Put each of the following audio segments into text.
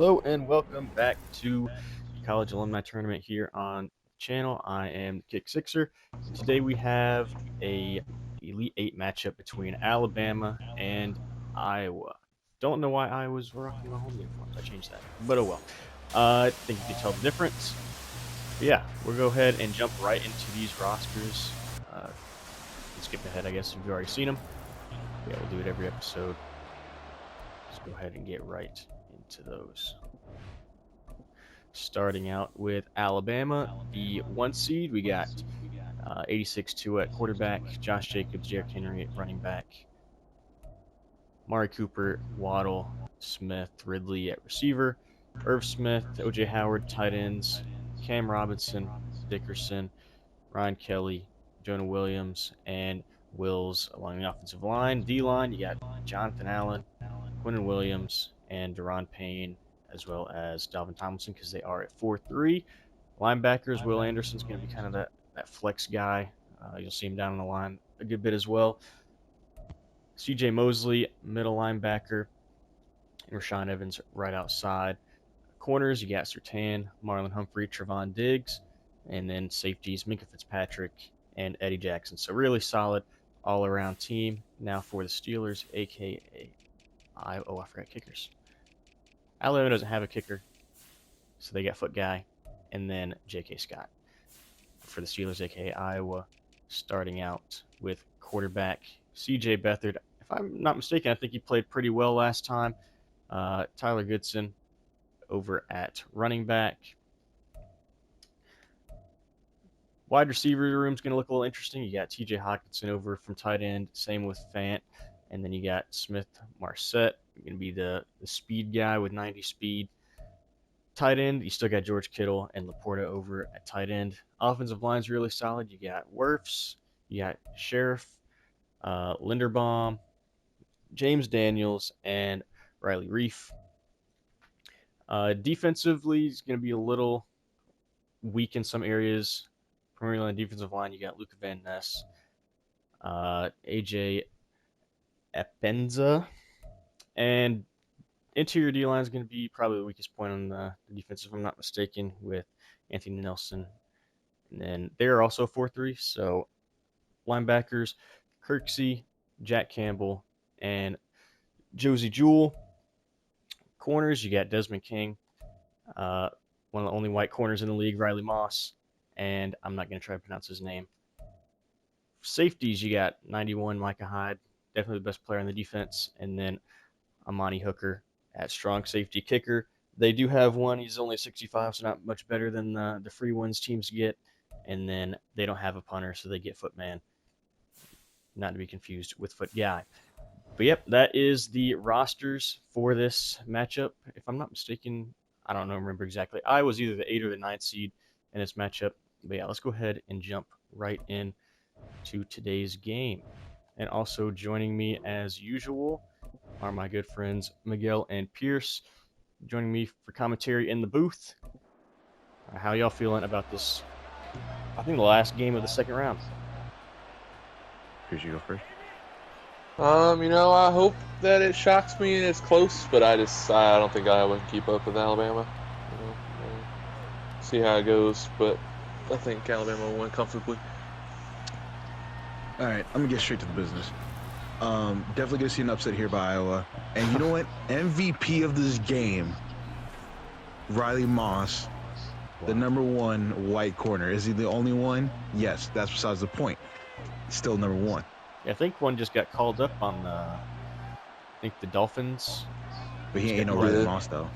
Hello and welcome back to the College Alumni Tournament here on the channel. I am Kick Sixer, and today we have a Elite Eight matchup between Alabama and Iowa. Don't know why Iowa's rocking the home uniforms. I changed that, but oh well. I think you can tell the difference. But yeah, we'll go ahead and jump right into these rosters. Let's skip ahead, I guess, if you've already seen them. Yeah, we'll do it every episode. Let's go ahead and get right into those. Starting out with Alabama, the 1 seed, we got 86-2 at quarterback, Josh Jacobs, Derrick Henry at running back, Mari Cooper, Waddle, Smith, Ridley at receiver, Irv Smith, O.J. Howard, tight ends, Cam Robinson, Dickerson, Ryan Kelly, Jonah Williams, and Wills along the offensive line. D-line, you got Jonathan Allen, Quinnen Williams, and Deron Payne, as well as Dalvin Tomlinson, because they are at 4-3. Linebackers, Will Anderson's going to be kind of that flex guy. You'll see him down on the line a good bit as well. C.J. Mosley, middle linebacker, and Rashaan Evans right outside. Corners, you got Surtain, Marlon Humphrey, Trevon Diggs, and then safeties, Minkah Fitzpatrick and Eddie Jackson. So really solid all-around team. Now for the Steelers, a.k.a. I forgot kickers. Alabama doesn't have a kicker, so they got Foot Guy, and then J.K. Scott. For the Steelers, a.k.a. Iowa, starting out with quarterback C.J. Beathard. If I'm not mistaken, I think he played pretty well last time. Tyler Goodson over at running back. Wide receiver room's going to look a little interesting. You got T.J. Hockenson over from tight end. Same with Fant. And then you got Smith Marset, going to be the speed guy with 90 speed. Tight end, you still got George Kittle and Laporta over at tight end. Offensive line's really solid. You got Wirfs, you got Sheriff, Linderbaum, James Daniels, and Riley Reif. Defensively, it's going to be a little weak in some areas. Primarily on the defensive line, you got Luca Van Ness, AJ Epenza, and interior D-line is going to be probably the weakest point on the defense, if I'm not mistaken, with Anthony Nelson. And then they're also 4-3, so linebackers, Kirksey, Jack Campbell, and Josie Jewell. Corners, you got Desmond King, one of the only white corners in the league, Riley Moss, and I'm not going to try to pronounce his name. Safeties, you got 91, Micah Hyde, definitely the best player on the defense, and then Amani Hooker at strong safety kicker. They do have one. He's only 65, so not much better than the free ones teams get. And then they don't have a punter, so they get Footman. Not to be confused with Foot Guy. But yep, that is the rosters for this matchup. If I'm not mistaken, I don't remember exactly. I was either the 8 or the 9 seed in this matchup. But yeah, let's go ahead and jump right in to today's game. And also joining me as usual are my good friends Miguel and Pierce, joining me for commentary in the booth. How y'all feeling about this? I think the last game of the second round. Pierce, you go first. I hope that it shocks me and it's close, but I don't think Iowa can keep up with Alabama. See how it goes, but I think Alabama will win comfortably. All right, I'm gonna get straight to the business. Definitely gonna see an upset here by Iowa. And you know what? MVP of this game, Riley Moss, the #1 white corner. Is he the only one? Yes, that's besides the point. Still #1. Yeah, I think one just got called up on the Dolphins. But he ain't no Riley Moss though.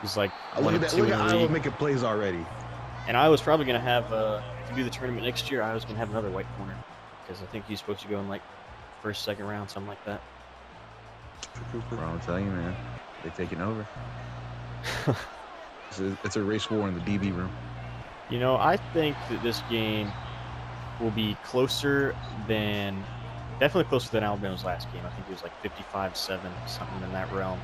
He's like look at that! Look at Iowa making plays already. And I was probably gonna have to do the tournament next year. I was gonna have another white corner because I think he's supposed to go in like first, second round, something like that. I'm telling you, man, they're taking over. It's a race war in the DB room. You know, I think that this game will be definitely closer than Alabama's last game. I think it was like 55-7, something in that realm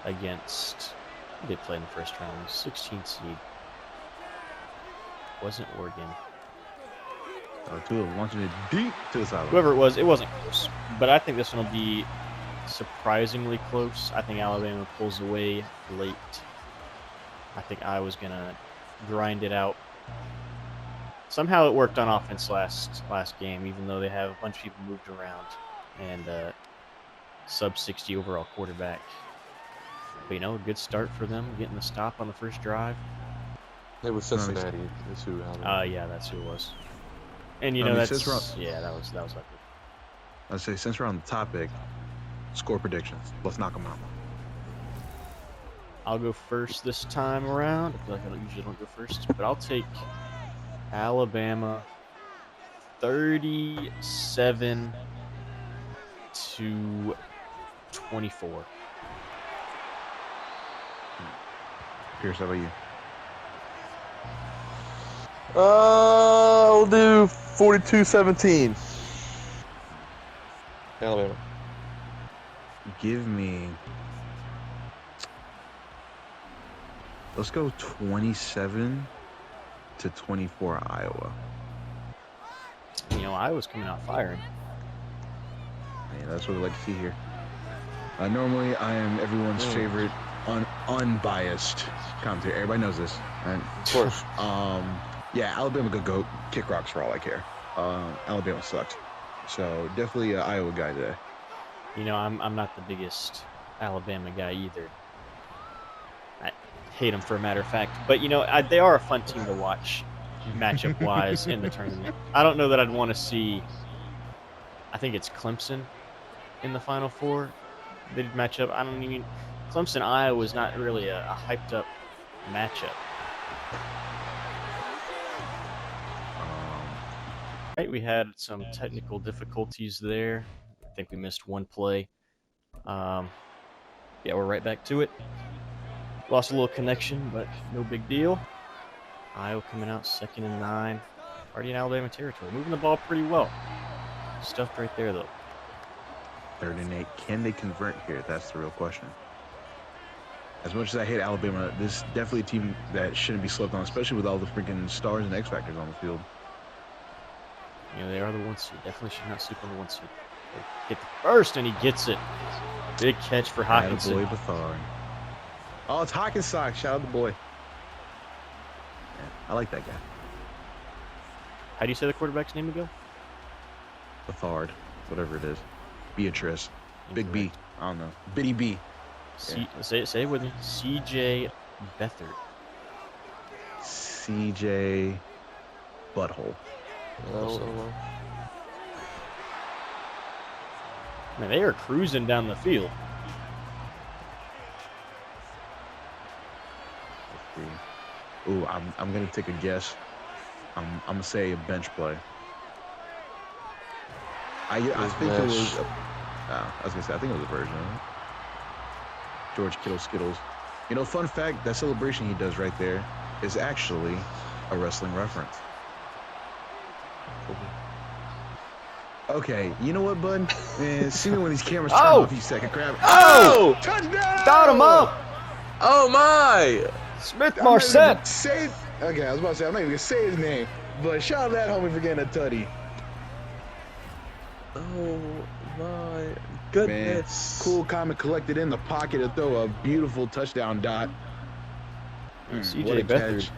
against, who did play in the first round? 16th seed. Wasn't Oregon. Two of them launching it deep to the sideline. Whoever it wasn't close. But I think this one will be surprisingly close. I think Alabama pulls away late. I think Iowa's going to grind it out. Somehow it worked on offense last game, even though they have a bunch of people moved around and sub 60 overall quarterback. But, you know, a good start for them, getting the stop on the first drive. It was Cincinnati. That's who Alabama. Yeah, that's who it was. And you I know, mean, that's that was lucky. I'd say since we're on the topic, score predictions. Let's knock them out. I'll go first this time around. I feel like I usually don't go first, but I'll take Alabama 37 to 24. Pierce, how about you? I'll do 42-17. Alabama. Give me. Let's go 27 to 24 Iowa. You know, Iowa's coming out firing. Yeah, that's what we like to see here. Normally, I am everyone's favorite unbiased commentator. Everybody knows this. And, Of course. yeah, Alabama could go kick rocks for all I care. Alabama sucked. So definitely an Iowa guy today. You know, I'm not the biggest Alabama guy either. I hate them for a matter of fact. But, you know, they are a fun team to watch matchup-wise in the tournament. I don't know that I'd want to see, I think it's Clemson in the Final Four. They'd match up. I don't even, Clemson-Iowa is not really a hyped-up matchup. Right, we had some technical difficulties there. I think we missed one play. Yeah, we're right back to it. Lost a little connection, but no big deal. Iowa coming out 2nd and 9. Already in Alabama territory. Moving the ball pretty well. Stuffed right there, though. 3rd and 8. Can they convert here? That's the real question. As much as I hate Alabama, this is definitely a team that shouldn't be slept on, especially with all the freaking stars and X Factors on the field. You know, they are the 1 seed. Definitely should not sleep on the 1 seed. Get the first, and he gets it. Big catch for Hawkinson. Boy Bethard. Oh, it's Hawkinson. Shout out the boy. Yeah, I like that guy. How do you say the quarterback's name again? Bethard, whatever it is. Beatrice. Big B. I don't know. Bitty B. Say it with me. C.J. Beathard. C.J. Butthole. Man, they are cruising down the field. Ooh, I'm gonna take a guess. I'm gonna say a bench play. I think it was. I was gonna say I think it was a version of it. George Kittle Skittles. You know, fun fact: that celebration he does right there is actually a wrestling reference. Okay, you know what, bud? Man, see me when these cameras turn off, you second crab. Oh! Touchdown! Got him up! Oh my! Smith Marset! Okay, I was about to say, I'm not even going to say his name, but shout out to that homie for getting a tutty. Oh my goodness. Man, cool comment collected in the pocket to throw a beautiful touchdown dot. C.J. Beathard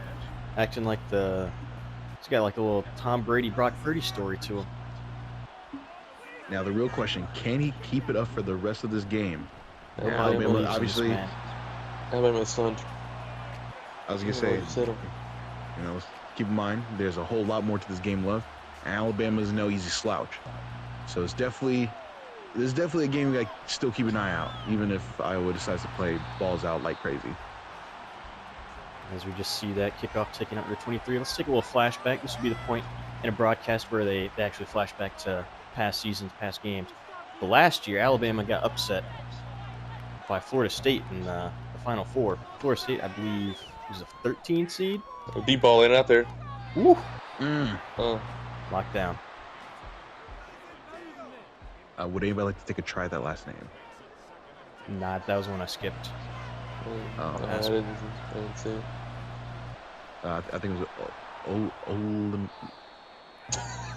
acting like he's got like a little Tom Brady, Brock Purdy story to him. Now the real question, can he keep it up for the rest of this game? Yeah, Alabama, obviously. Alabama's son. I was going to say, you know, keep in mind, there's a whole lot more to this game left. And Alabama's no easy slouch. So there's definitely a game we got to still keep an eye out, even if Iowa decides to play balls out like crazy. As we just see that kickoff taking up to 23. Let's take a little flashback. This would be the point in a broadcast where they actually flash back to past seasons, past games. But last year, Alabama got upset by Florida State in the Final Four. Florida State, I believe, was a 13 seed. Deep ball in out there. Woo! Oh. Locked down. Would anybody like to take a try at that last name? Nah, that was one I skipped. I didn't see it. I think it was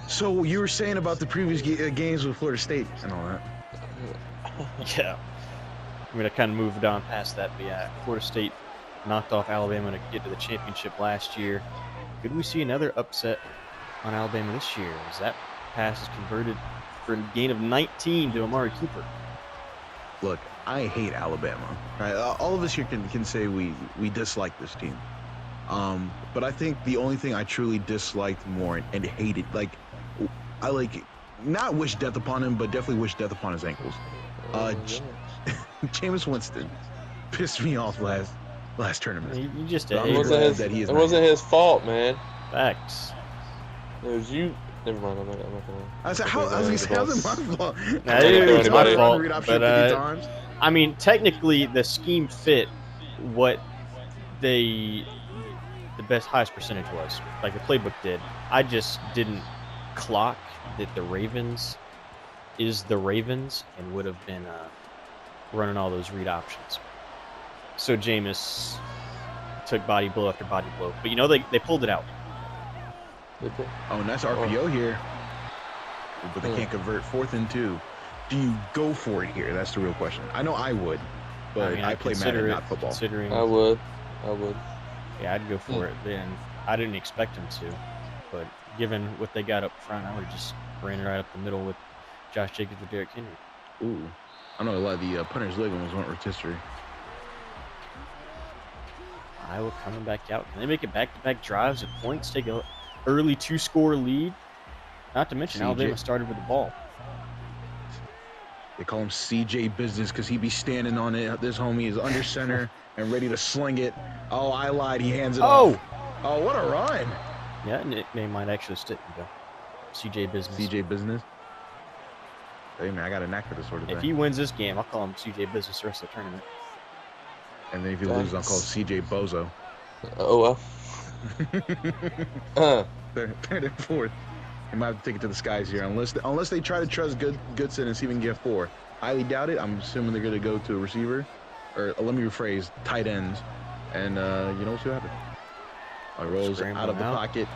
So you were saying about the previous games with Florida State and all that? Yeah. I'm going to kind of moved on past that, but yeah, Florida State knocked off Alabama to get to the championship last year. Could we see another upset on Alabama this year? As that pass is converted for a gain of 19 to Amari Cooper. Look, I hate Alabama. Right? All of us here can say we dislike this team. But I think the only thing I truly disliked more and hated, like, I like not wish death upon him, but definitely wish death upon his ankles. Jameis Winston pissed me off last tournament. You just So a I'm hater. glad that he is It not wasn't here. his fault, man. Facts. It was you. Never mind. I'm not gonna. I said, how's it my fault? Nah, I didn't it throw was my anybody. fault. Read option But 50 times. I mean, technically, the scheme fit what the highest percentage was. Like the playbook did. I just didn't clock that the Ravens is the Ravens and would have been running all those read options. So Jameis took body blow after body blow. But, you know, they pulled it out. Oh, nice RPO here. But they can't convert 4th and 2. Do you go for it here? That's the real question. I know I would, but mean, I play Madden, not football. Considering, I would. yeah, I'd go for it. Then I didn't expect him to. But given what they got up front, I would have just ran right up the middle with Josh Jacobs or Derrick Henry. Ooh. I know a lot of the punter's ligaments went rotisserie. Iowa coming back out. Can they make it back-to-back drives at points? Take an early 2-score lead? Not to mention, Alabama started with the ball. They call him CJ Business because he be standing on it. This homie is under center and ready to sling it. Oh, I lied. He hands it off. Oh, what a run. Yeah, nickname might actually stick. Go. CJ Business. CJ Business. Hey, man, I got a knack for this sort of thing. If he wins this game, I'll call him CJ Business the rest of the tournament. And then if he loses, I'll call CJ Bozo. Oh, well. Third and fourth. He might have to take it to the skies here, unless they try to trust Goodson and see if we can get 4. Highly doubt it. I'm assuming they're going to go to a receiver, or let me rephrase, tight ends, and you know, we'll see what happens. Rolls out of the pocket,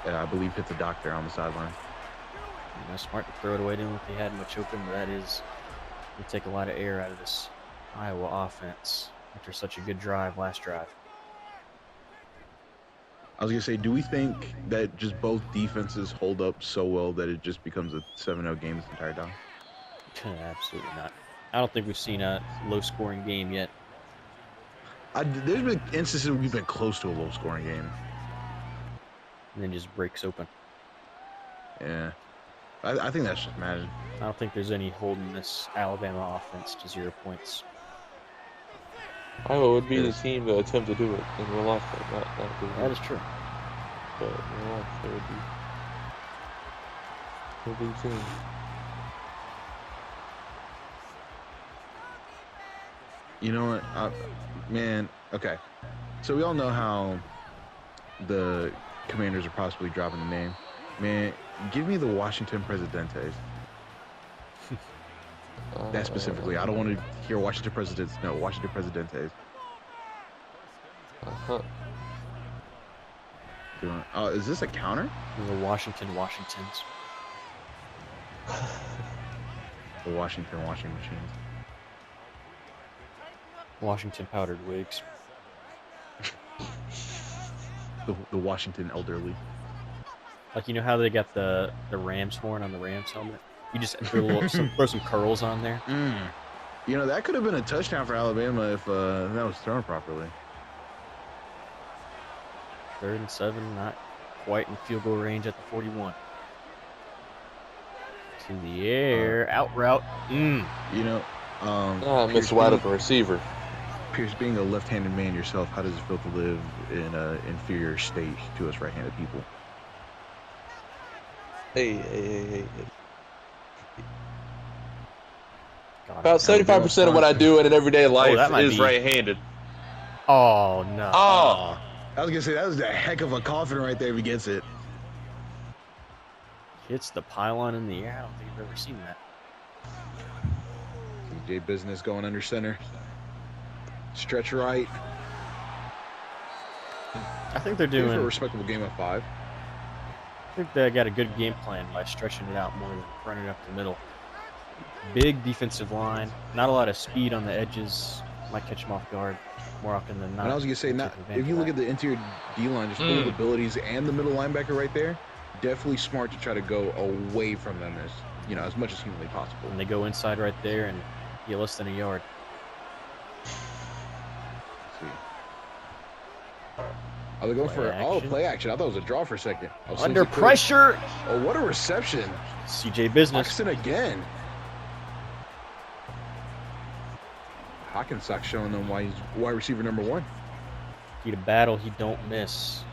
and I believe hits a doctor on the sideline. You know, smart to throw it away. Didn't look they had much open, but that is, you take a lot of air out of this Iowa offense after such a good drive last drive. I was going to say, do we think that just both defenses hold up so well that it just becomes a 7-0 game this entire time? Absolutely not. I don't think we've seen a low-scoring game yet. There's been instances where we've been close to a low-scoring game. And then just breaks open. Yeah. I think that's just Madden. I don't think there's any holding this Alabama offense to 0 points. Iowa would be the team to attempt to do it in real life. That is true. But in real life, they would be the team. You know what? Man, okay. So we all know how the Commanders are possibly dropping the name. Man, give me the Washington Presidentes. That specifically. I don't want to hear Washington Presidents. No, Washington Presidentes. Is this a counter? The Washingtons. The Washington washing machines. Washington powdered wigs. The Washington elderly. Like, you know how they got the Rams horn on the Rams helmet? You just throw some curls on there. You know, that could have been a touchdown for Alabama if that was thrown properly. 3rd and 7, not quite in field goal range at the 41. To the air, out route. You know, Miss White up a receiver. Pierce, being a left-handed man yourself, how does it feel to live in an inferior state to us right-handed people? Hey. God, About 75% of what I do in an everyday life is right-handed. Oh, no. Oh! I was going to say, that was a heck of a coffin right there if he gets it. Hits the pylon in the air. I don't think I've ever seen that. CJ Business going under center. Stretch right. I think they're doing a respectable game of 5. I think they got a good game plan by stretching it out more than running up the middle. Big defensive line. Not a lot of speed on the edges. Might catch him off guard more often than not. And I was gonna say, We'll not take advantage if you of look that. at the interior D line, just full of abilities, and the middle linebacker right there, definitely smart to try to go away from them as much as humanly possible. And they go inside right there and get less than a yard. Let's see. Oh, they're going for play action. I thought it was a draw for a second. Under pressure. Oh, what a reception! CJ Business. Hawkinson again. Hawkinsock showing them why he's wide receiver number 1. He to battle, he don't miss.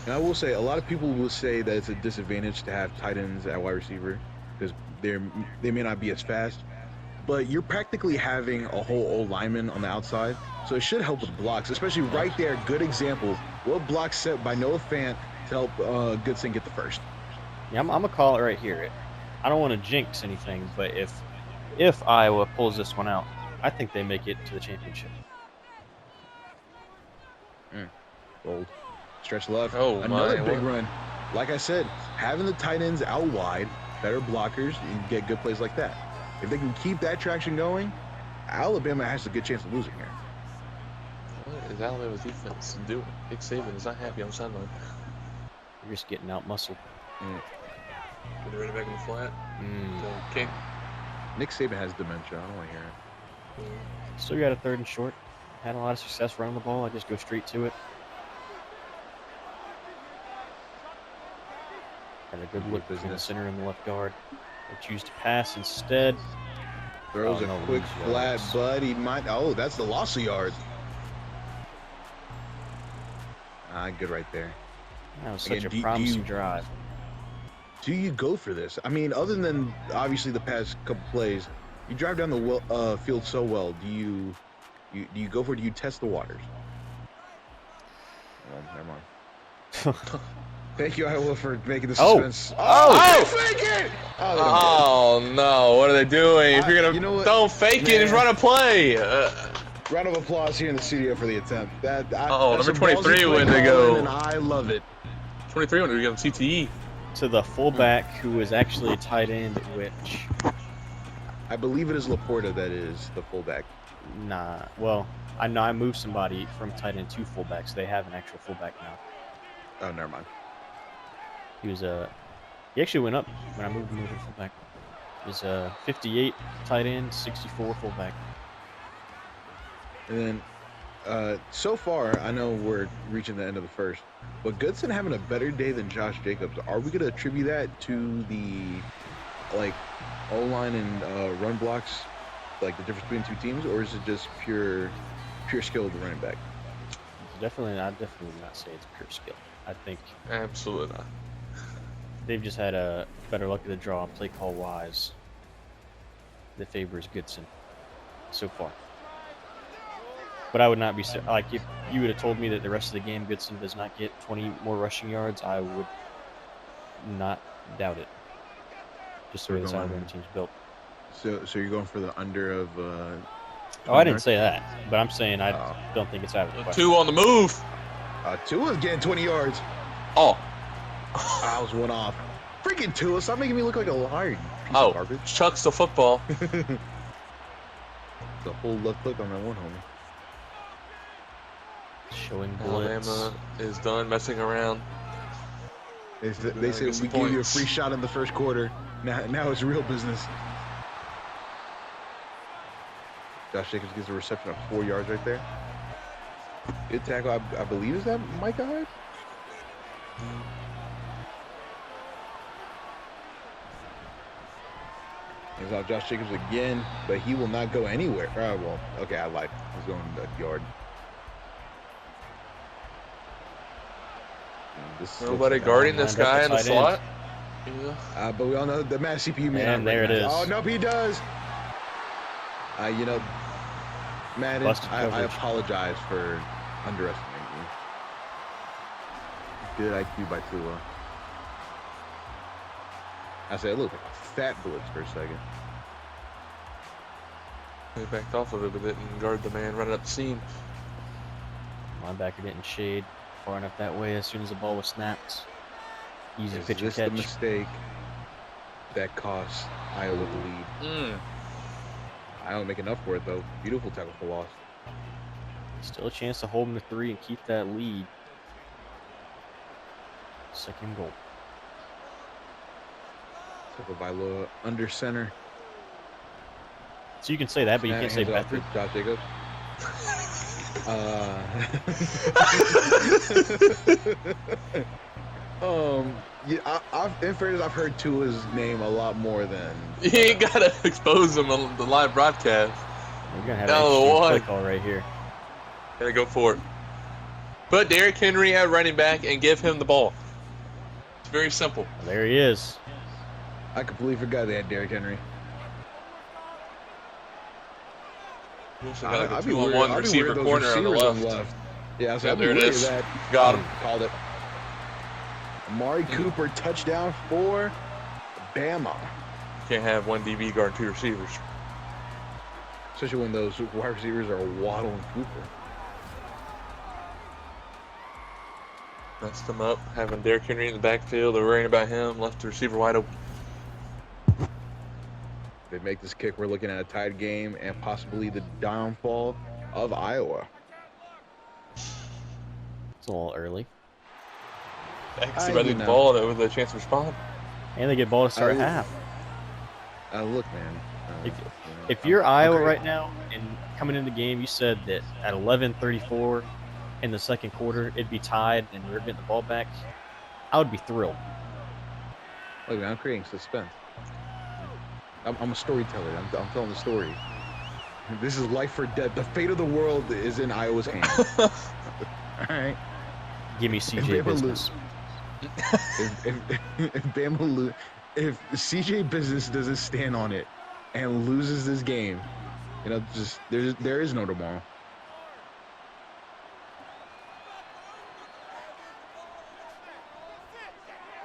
And I will say, a lot of people will say that it's a disadvantage to have tight ends at wide receiver because they may not be as fast. But you're practically having a whole old lineman on the outside, so it should help with blocks, especially right there. Good example. What block set by Noah Fant to help Goodson get the first? Yeah, I'm gonna call it right here. I don't want to jinx anything, but if Iowa pulls this one out, I think they make it to the championship. Bold. Stretch left. Oh, another big run. Like I said, having the tight ends out wide, better blockers, you get good plays like that. If they can keep that traction going, Alabama has a good chance of losing here. What is Alabama's defense doing? Nick Saban is not happy on the sideline. You're just getting out muscled. Get the running back in the flat. Okay. Nick Saban has dementia. I don't want to hear it. Still got a 3rd and short. Had a lot of success running the ball. I just go straight to it. Had a good look between the center and the left guard. They choose to pass instead. Throws a quick flat, but he might. Oh, that's the loss of yards. Good right there. That was such a promising drive. Do you go for this? I mean, other than obviously the past couple plays, you drive down the field so well. Do you go for it? Do you test the waters? Oh, never mind. Thank you, Iowa, for making the suspense. Fake it! Oh no! What are they doing? If you're gonna don't fake it, just run a play. Round of applause here in the studio for the attempt. Number 23 when they go. And I love it. 23 when we go CTE. To the fullback, who is actually a tight end, which I believe it is Laporta that is the fullback. Nah. Well, I know I moved somebody from tight end to fullback, so they have an actual fullback now. Oh, never mind. He was he actually went up when I moved him over to fullback. He was 58 tight end, 64 fullback. And then, so far, I know we're reaching the end of the first, but Goodson having a better day than Josh Jacobs. Are we going to attribute that to the, O-line and run blocks, like the difference between two teams, or is it just pure skill of the running back? I definitely would not say it's pure skill. I think Absolutely not. they've just had a better luck of the draw, play call wise, that favors Goodson so far. But I would not be like if you would have told me that the rest of the game Goodson does not get 20 more rushing yards, I would not doubt it. Just the way this Alabama team's built. So you're going for the under of? Oh, I didn't say that, but I'm saying I don't think it's out of the question. 2 on the move. Tua's getting 20 yards. Oh. I was one off. Freaking Tua! Stop making me look like a liar. You piece of garbage. Chucks the football. The whole left hook on that one, homie. Showing blitz. Alabama is done messing around. They say we gave you a free shot in the first quarter. Now it's real business. Josh Jacobs gets a reception of 4 yards right there. Good tackle. I believe is that Micah Hyde? He's out Josh Jacobs again, but he will not go anywhere. Well, okay, I lied. He's going a yard. Nobody guarding this guy in the slot. Yeah. But we all know the Matt CPU may not. There it is. Oh nope, he does. Madden, I apologize for underestimating you. Good IQ by Tua. I said it looked like a fat blitz for a second. They backed off of it, but didn't guard the man running up the seam. Linebacker didn't shade far enough that way as soon as the ball was snapped. Easy pitch and Is this catch. the mistake that cost Iowa the lead. I don't make enough for it, though. Beautiful tackle for loss. Still a chance to hold them to 3 and keep that lead. Second goal. Tackle by Loa under center. So you can say that, but you can't say Hands off to Bethard. Josh Jacobs. Yeah, in fairness, I've heard Tua's name a lot more than. You ain't gotta expose him on the live broadcast. We're gonna have No, an interesting one. play call right here. Gotta go for it. Put Derrick Henry at running back and give him the ball. It's very simple. There he is. I completely forgot they had Derrick Henry. Got I'd a be 2-on-1 worried receiver those corner on the receivers left. Yeah, so Yeah, I'd be there it worried is. that. Got him. Called it. Amari Cooper touchdown for Bama. Can't have one DB guard 2 receivers. Especially when those wide receivers are Waddle and Cooper. Messed him up. Having Derrick Henry in the backfield. They're worrying about him. Left the receiver wide open. They make this kick, we're looking at a tied game and possibly the downfall of Iowa. It's a little early. Actually, by the ball with a chance to respond. And they get ball to start half. Look, man. If you're Iowa right now and coming into the game, you said that at 11:34 in the second quarter, it'd be tied and we were getting the ball back, I would be thrilled. Look, man, I'm creating suspense. I'm a storyteller. I'm telling the story. This is life or death. The fate of the world is in Iowa's hands. All right. Give me CJ business. If CJ business doesn't stand on it and loses this game, just there is no tomorrow.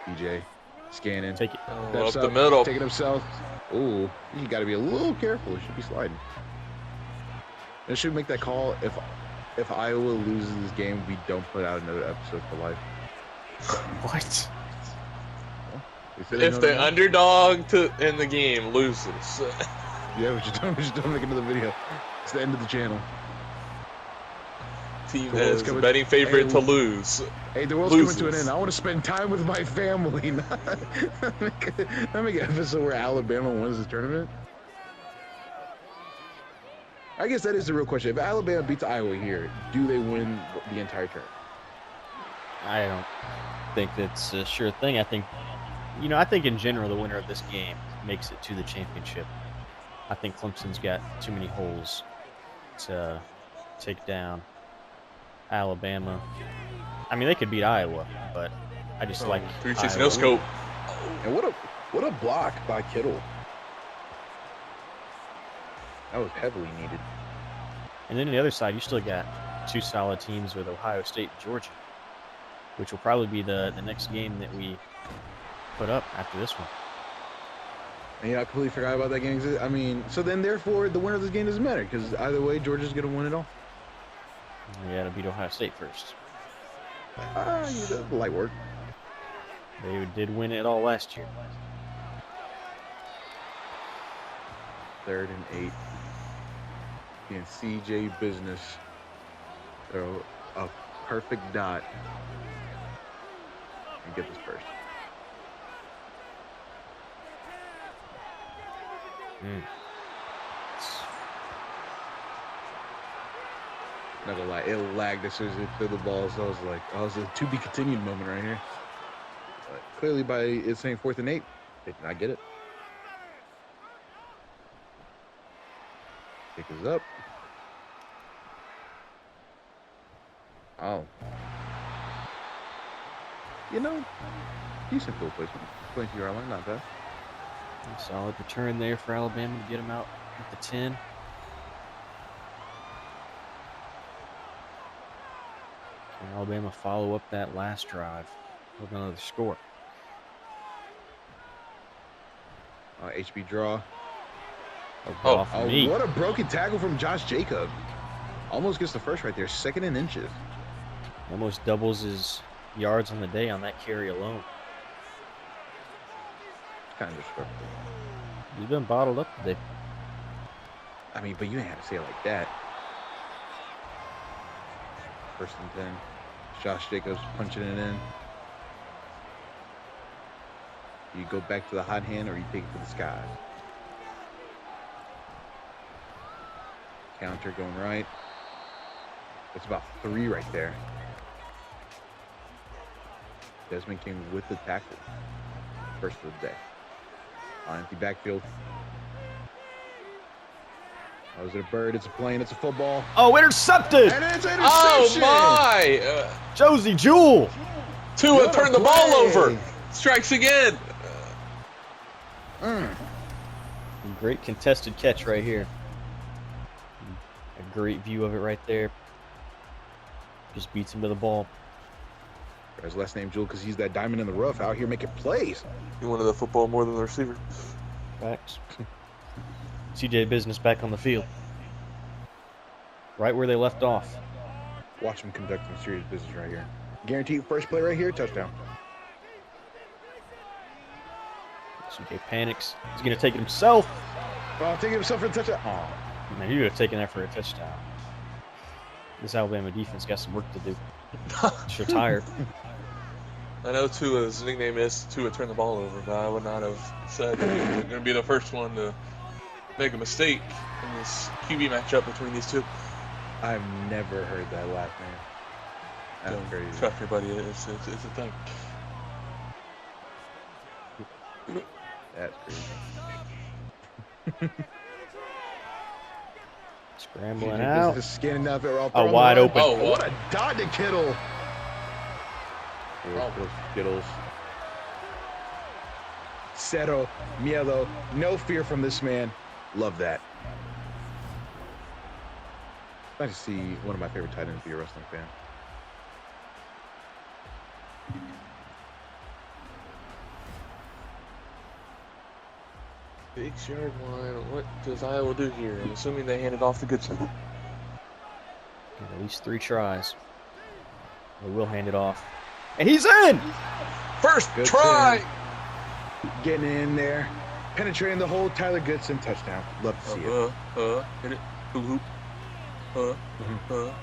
DJ scanning. Take it. Up the middle. Take it up south. Ooh, you got to be a little careful. It should be sliding. It should make that call if Iowa loses this game, we don't put out another episode for life. What? If the underdog in the game loses. Yeah, we should don't make another video. It's the end of the channel. Team that is the betting favorite to lose. Hey, the world's coming to an end. I want to spend time with my family. Not make an episode where Alabama wins the tournament. I guess that is the real question. If Alabama beats Iowa here, do they win the entire tournament? I don't think that's a sure thing. I think in general, the winner of this game makes it to the championship. I think Clemson's got too many holes to take down Alabama. I mean, they could beat Iowa, but I just like 360 no scope. And what a block by Kittle. That was heavily needed. And then on the other side, you still got 2 solid teams with Ohio State and Georgia, which will probably be the next game that we put up after this one. And I completely forgot about that game. I mean, so then therefore the winner of this game doesn't matter because either way, Georgia's going to win it all. We got to beat Ohio State first. Light work. They did win it all last year. 3rd and 8. And CJ business. Throw a perfect dot and get this first. Not gonna lie, it lagged as soon as it threw the ball, so I was like, oh, it's a to be continued moment right here. But clearly, by it saying 4th and 8, they did not get it. Pick is up. Oh. Decent field placement. 20-yard line, not bad. Solid return there for Alabama to get them out at the 10. Can Alabama follow up that last drive with another score? HB draw. Me. What a broken tackle from Josh Jacob. Almost gets the first right there. 2nd and inches. Almost doubles his yards on the day on that carry alone. kind of disrespectful. He's been bottled up today. I mean, but you ain't have to say it like that. First and 10. Josh Jacobs punching it in. You go back to the hot hand or you take it to the skies. Counter going right. That's about 3 right there. Desmond came with the tackle. First of the day. Empty backfield. Oh, is it a bird? It's a plane. It's a football. Oh, intercepted! And it's an Oh interception! my! Josie Jewell! Tua What a turned the ball play. over. Strikes again. Great contested catch right here. A great view of it right there. Just beats him to the ball. His last name Jewel because he's that diamond in the rough out here making plays. He wanted the football more than the receiver. Facts. CJ Business back on the field. Right where they left off. Watch him conduct some serious business right here. Guaranteed first play right here, touchdown. CJ panics. He's going to take it himself. Oh, taking himself for a touchdown. Oh. Man, he would have taken that for a touchdown. This Alabama defense got some work to do. Sure tired. I know Tua's nickname is Tua turn the ball over, but I would not have said that he was going to be the first one to make a mistake in this QB matchup between these two. I've never heard that last name. That's crazy. Trust me, buddy, it's a thing. That's crazy. Scrambling out. Just scanning up there. Oh, wide open. Oh, What a dot to Kittle. Oh. Skittles. Cero, miedo, no fear from this man. Love that. Nice to see one of my favorite tight ends be a wrestling fan. Big yard line. What does Iowa do here? I'm assuming they hand it off to Goodson. At least 3 tries. They will hand it off. And he's in! First Goodson. try! Getting in there. Penetrating the hole. Tyler Goodson, touchdown. Love to see it. Hit it. Hula hoop.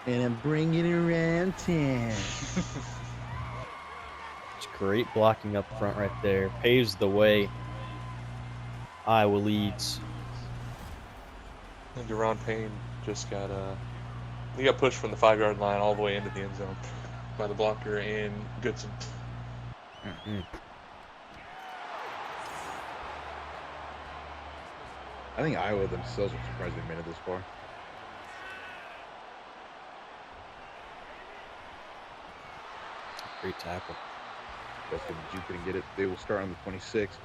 And I'm bringing it around 10. It's great blocking up front right there. Paves the way. Iowa leads. And Deron Payne just got he got pushed from the 5-yard line all the way into the end zone by the blocker and Goodson. I think Iowa themselves are surprised they made it this far. Great tackle. That's good. You couldn't get it. They will start on the 26th.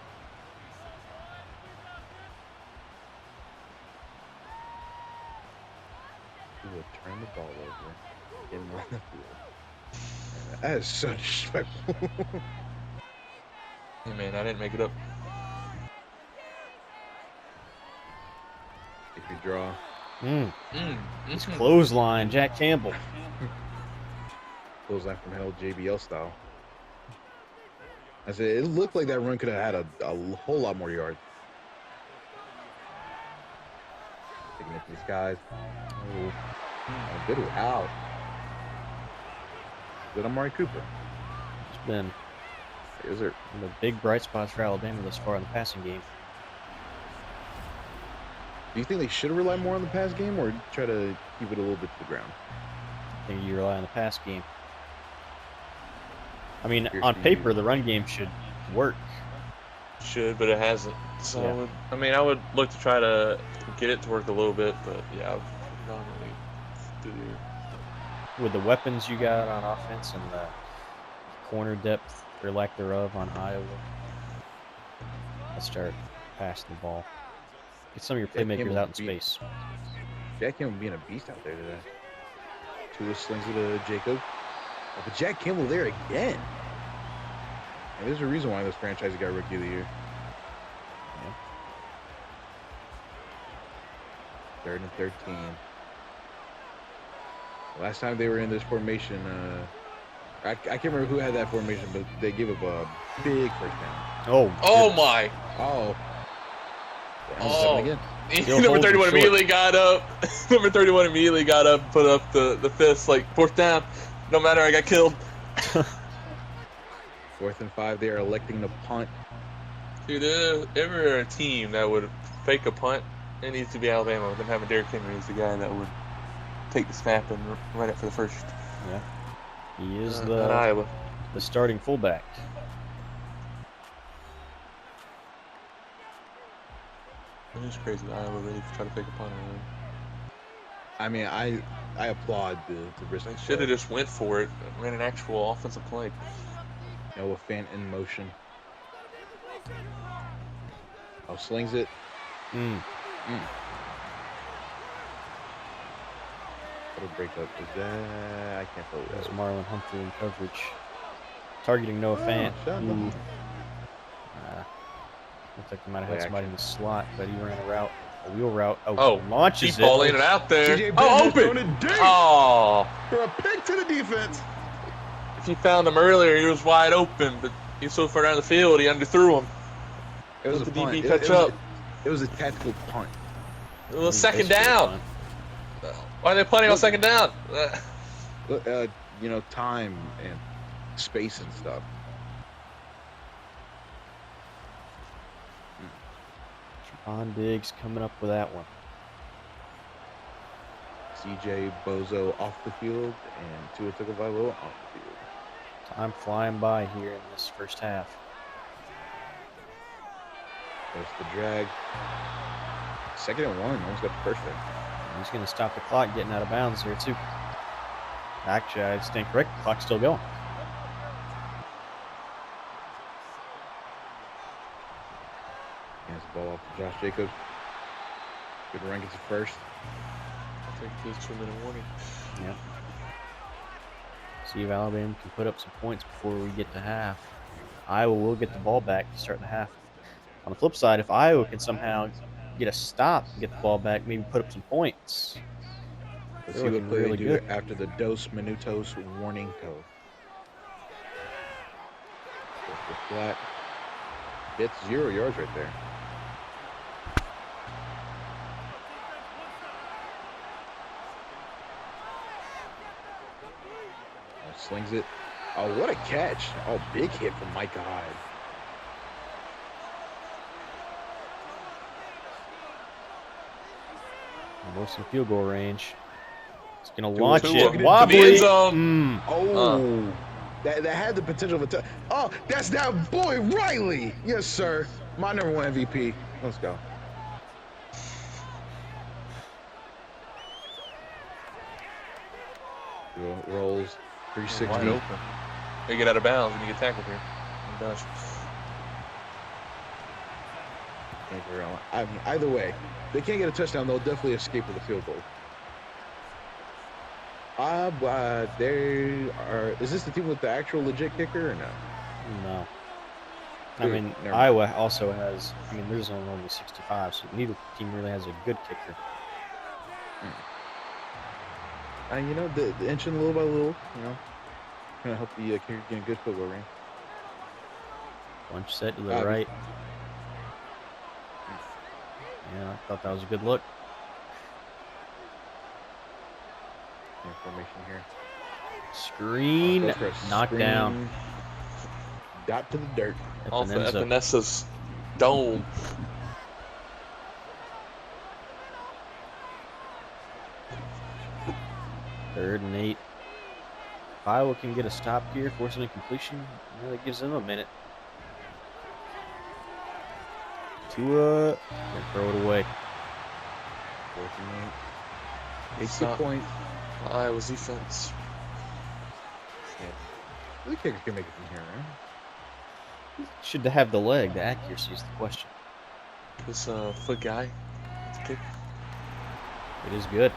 Who will turn the ball over in on the field? That is so disrespectful. Hey man, I didn't make it up. If you draw. It's clothesline, Jack Campbell. Close line from hell, JBL style. I said it looked like that run could have had a whole lot more yards. Taking it to the skies. Oh, good out. Good on Amari Cooper. It's been Is there? one of the big bright spots for Alabama thus far in the passing game. Do you think they should rely more on the pass game or try to keep it a little bit to the ground? I think you rely on the pass game. I mean, on paper, the run game should work. Should, but it hasn't. So Yeah. I would look to try to get it to work a little bit, but yeah, predominantly With the weapons you got on offense and the corner depth or lack thereof on Iowa, let's start passing the ball. Get some of your playmakers out in space. Jack Campbell being a beast out there today. Tua slings it to Jacob. Oh, but Jack Campbell there again. And there's a reason why this franchise got Rookie of the Year. Yeah. 3rd and 13. Last time they were in this formation, I can't remember who had that formation, but they gave up a big first down. Oh, Oh goodness. my! Oh. Oh. Again. Still Number holding 31 short. immediately got up. Number 31 immediately got up and put up the fist, like, 4th down. No matter, I got killed. 4th and 5, they are electing to punt. Dude, if ever a team that would fake a punt, it needs to be Alabama. With them having Derrick Henry as the guy that would take the snap and run it for the first. Yeah. He is At Iowa. the starting fullback. It is crazy that Iowa really try to fake a punt. I mean, I applaud the risk. They should have just went for it and ran an actual offensive play. Noah Fant in motion. Oh, slings it. Little breakup. Is that? I can't tell. There's Marlon Humphrey in coverage. Targeting Noah Fant. Who, looked like he might have had somebody in the slot, but he ran a route. A wheel route. Oh, launches deep ball, laying it out there. Oh, open! Oh! For a pick to the defense. If you found him earlier, he was wide open, but he was so far down the field, he underthrew him. It was Let a the punt. DB catch up. It was a tactical punt. It was second down. Why are they punting on second down? You know, time and space and stuff. Javon Diggs coming up with that one. CJ Bozo off the field, and Tua Tagovailoa off the field. Time flying by here in this first half. There's the drag. 2nd and 1. Almost got the first there. He's going to stop the clock getting out of bounds here, too. Actually, I stand correct. The clock's still going. Hands the ball off to Josh Jacobs. Good run, gets it first. I think he's 2-minute warning. Yep. See if Alabama can put up some points before we get to half. Iowa will get the ball back to start the half. On the flip side, if Iowa can somehow get a stop and get the ball back, maybe put up some points. Let's see what play they do after the Dos Minutos warning code. Flat. It's 0 yards right there. Slings it. Oh, what a catch. Oh, big hit from Micah Hyde. Almost in field goal range. It's going to launch it. Wobbly. Oh, that had the potential of a touch. Oh, that's that boy Riley. Yes, sir. My #1 MVP. Let's go. Rolls 360. Wide open. They get out of bounds and you get tackled here. Oh my gosh. I mean, either way, they can't get a touchdown. They'll definitely escape with a field goal. They are. Is this the team with the actual legit kicker or no? No. I mean, Iowa also has. I mean, there's only 65, so neither team really has a good kicker. And you know, the inching little by little, you know, gonna help the kicker get a good field goal range. Bunch set to the right. Yeah, I thought that was a good look. Formation here. Screen, knocked down. Dot to the dirt. Off of Epinessa's dome. Third and 8. If Iowa can get a stop here, forcing a completion, that gives them a minute. Tua, and throw it away. 4th and 8. 8 points. Iowa's defense. The kicker can make it from here, right? Should have the leg. The accuracy is the question. This foot guy. It's a kick. It is good.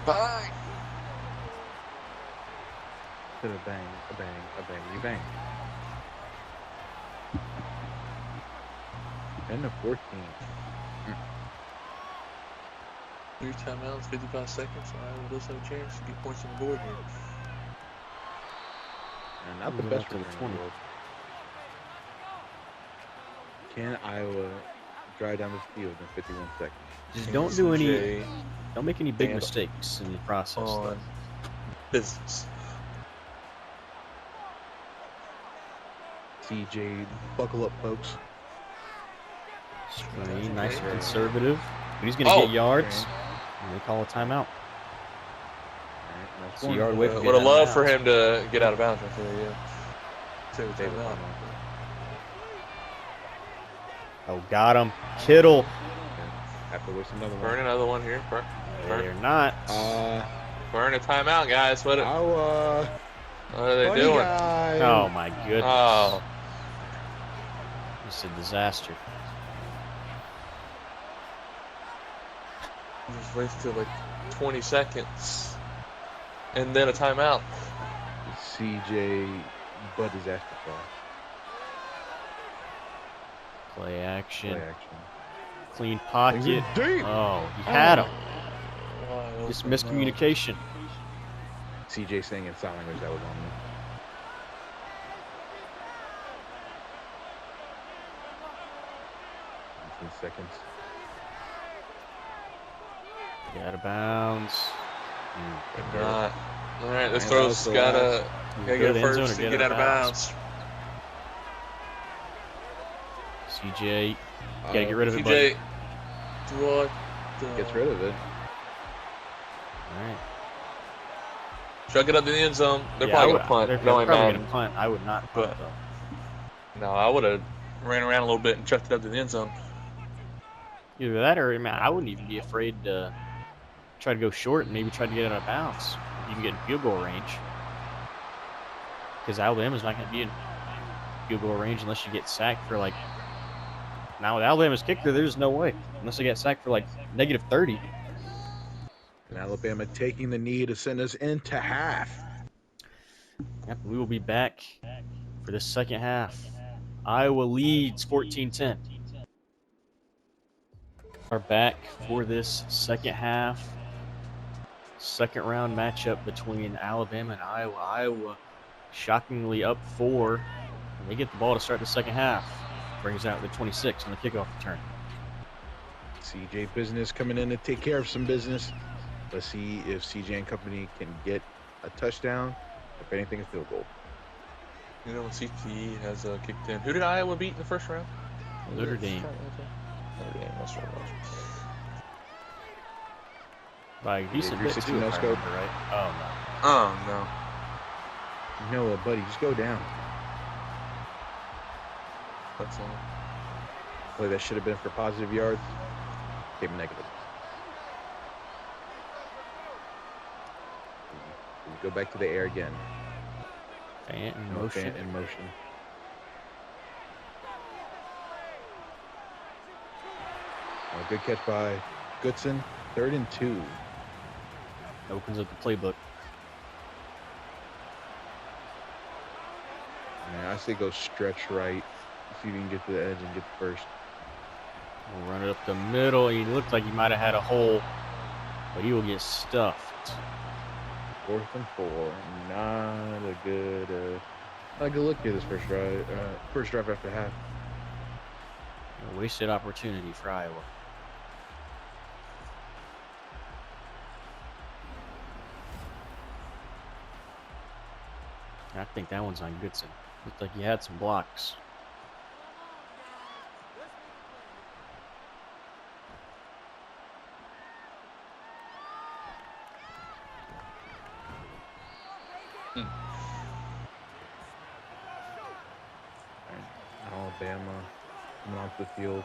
Bye. A bang, a bang, a bang, you bang. And the 14. 3 timeouts, 55 seconds. Iowa does have a chance to get points on the board here. And not the Moving best up to the return in 20. the world. Can Iowa drive down the field in 51 seconds? Just CJ don't make any big and mistakes in the process. on business. CJ, buckle up, folks. Screen, nice and Yeah. conservative. But he's going to get yards. Okay. And they call a timeout. That's It's a one. yard away from Would getting have out of loved for bounds. him to get out of bounds right there, yeah. Take the David timeout. Bonner. Oh, got him. Kittle. Have to waste another one. Burn another one here. They're not. Burn a timeout, guys. What Iowa. are they Funny doing? guy. Oh, my goodness. Oh, It's a disaster. just wasted like 20 seconds. And then a timeout. CJ, but disaster flash. Play action. Play action. Clean pocket. Deep. Oh, he had him. Wide Just open miscommunication. CJ saying in sign language that was on me. Seconds. Get out of bounds. mode. Not. All right, this Man, throw's that was the gotta Go get to the end zone first or and get out of bounds. CJ, gotta get rid of it, buddy. TJ, what? Gets rid of it. All right. Chuck it up to the end zone. They're Yeah, probably I gonna punt. They're Knowing probably Madden. gonna punt. I would not punt But- though. No, I would have ran around a little bit and chucked it up to the end zone. Either that or man, I wouldn't even be afraid to try to go short and maybe try to get out of bounds. If you can get in field goal range. Because Alabama's not going to be in field goal range unless you get sacked for like. Now with Alabama's kicker, there's no way unless they get sacked for like negative 30. And Alabama taking the knee to send us into half. Yep, we will be back for the second half. Iowa leads 14-10. Are back for this second half. Second round matchup between Alabama and Iowa. Iowa shockingly up 4. And they get the ball to start the second half. Brings out the 26 on the kickoff return. CJ Business coming in to take care of some business. Let's see if CJ and company can get a touchdown. If anything, a field goal. You know, CTE has kicked in. Who did Iowa beat in the first round? Notre Dame. Notre Dame, that's what it was. By a decent bit, 360 too, no if I scope. remember right. Oh, no. Oh, no. No, buddy, just go down. That's all. Play that should have been for positive yards. Came negative. We go back to the air again. Fan in No motion. fan in motion. A good catch by Goodson. 3rd and 2. Opens up the playbook. Man, I say go stretch right. See if you can get to the edge and get the first. We'll run it up the middle. He looked like he might have had a hole, but he will get stuffed. 4th and 4. Not a good look here this first drive after half. A wasted opportunity for Iowa. I think that one's on Goodson. Looked like he had some blocks. Alabama coming onto the field.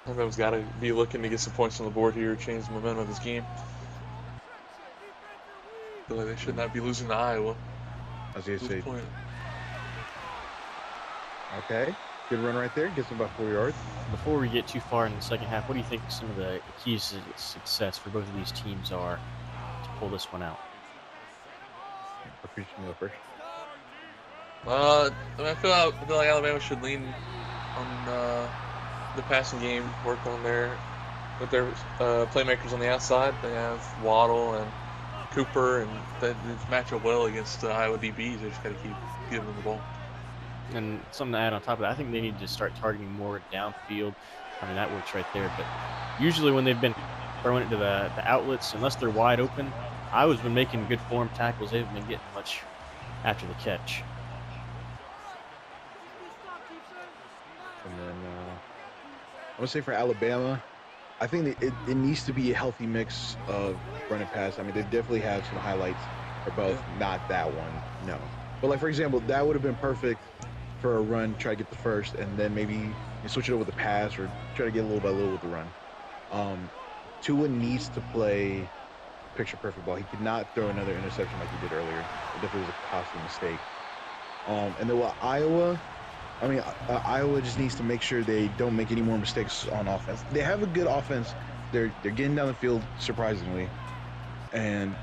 Alabama's got to be looking to get some points on the board here, change the momentum of this game. Feel like they should not be losing to Iowa. I was going At to this say, point. okay, good run right there. Gets him about 4 yards. Before we get too far in the second half, what do you think some of the keys to success for both of these teams are to pull this one out? I appreciate you go first. I feel like Alabama should lean on the passing game, work on with their playmakers on the outside. They have Waddle and Cooper, and that match up well against the Iowa DBs. They just got to keep giving them the ball. And something to add on top of that, I think they need to start targeting more downfield. I mean, that works right there. But usually when they've been throwing it to the outlets, unless they're wide open, Iowa's been making good form tackles. They haven't been getting much after the catch. And then I would say for Alabama, I think that it needs to be a healthy mix of run and pass. I mean, they definitely have some highlights for both. Yeah. Not that one, no. But like for example, that would have been perfect for a run. Try to get the first, and then maybe you switch it over with the pass, or try to get a little by little with the run. Tua needs to play picture perfect ball. He could not throw another interception like he did earlier. It definitely was a costly mistake. And then with Iowa, I mean, Iowa just needs to make sure they don't make any more mistakes on offense. They have a good offense. They're getting down the field surprisingly, and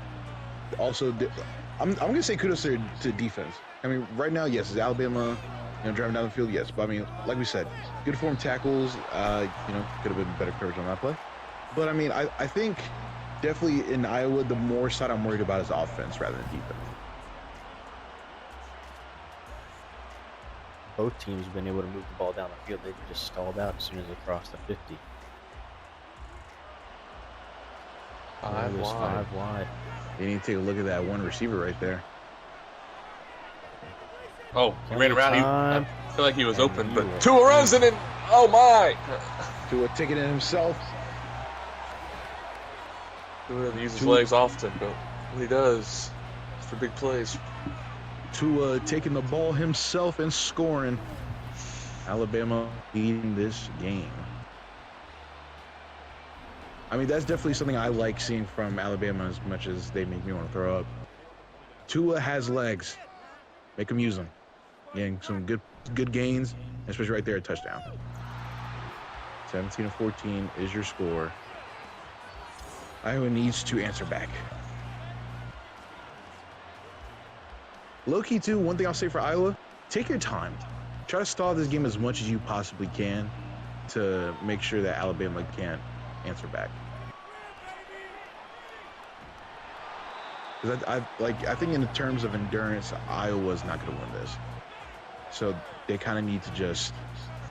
also I'm gonna say kudos to defense. I mean, right now, yes, is Alabama, driving down the field, yes, but I mean, like we said, good form tackles. Could have been better coverage on that play. But I mean, I think definitely in Iowa, the more side I'm worried about is offense rather than defense. Both teams have been able to move the ball down the field. They've just stalled out as soon as they crossed the 50. Five wide. You need to take a look at that one receiver right there. Oh, he ran around. I feel like he was And open, he but will- Tua runs it in. Oh my! Tua taking it himself. Tua doesn't use his legs often, but when he does, it's for big plays. Tua taking the ball himself and scoring. Alabama leading this game. I mean, that's definitely something I like seeing from Alabama as much as they make me want to throw up. Tua has legs. Make him use them. Getting some good gains, especially right there, a touchdown. 17-14 is your score. Iowa needs to answer back. Low-key, too, one thing I'll say for Iowa, take your time. Try to stall this game as much as you possibly can to make sure that Alabama can't answer back. Because I think in terms of endurance, Iowa's not going to win this. So they kind of need to just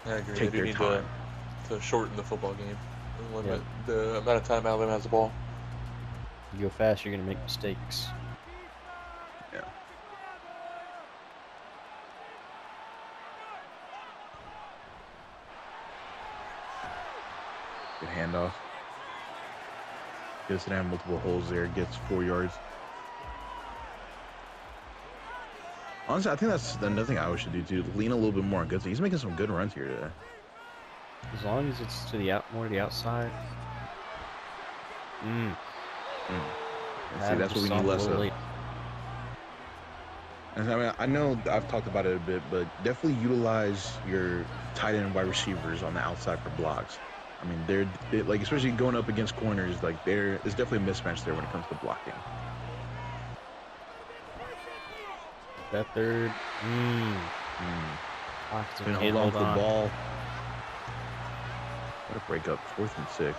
I agree. take They their need time. to shorten the football game and limit the amount of time Alabama has the ball. You go fast, you're going to make mistakes. Yeah. Good handoff. Doesn't have multiple holes there. Gets 4 yards. Honestly, I think that's another thing Iowa should do too. Lean a little bit more on Goodson. He's making some good runs here today. As long as it's to the more to the outside. And see, that's what we need less of. And I mean, I know I've talked about it a bit, but definitely utilize your tight end and wide receivers on the outside for blocks. I mean, they're like, especially going up against corners, like there's definitely a mismatch there when it comes to blocking. That third. Been hold on to the ball. What a break up. 4th and 6.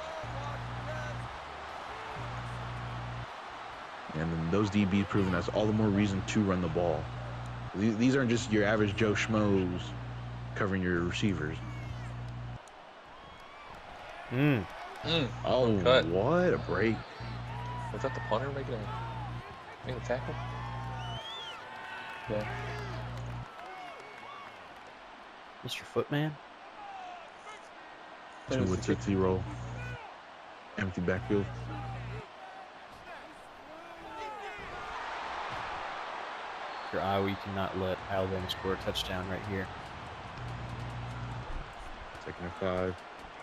And then those DBs proving that's all the more reason to run the ball. These aren't just your average Joe Schmoes covering your receivers. Oh, cut. What a break. Was that the punter making a tackle? Yeah. Mr. Footman? So with Tootsie Roll. Empty backfield. For Iowa, you cannot let Alabama score a touchdown right here. 2nd and 5.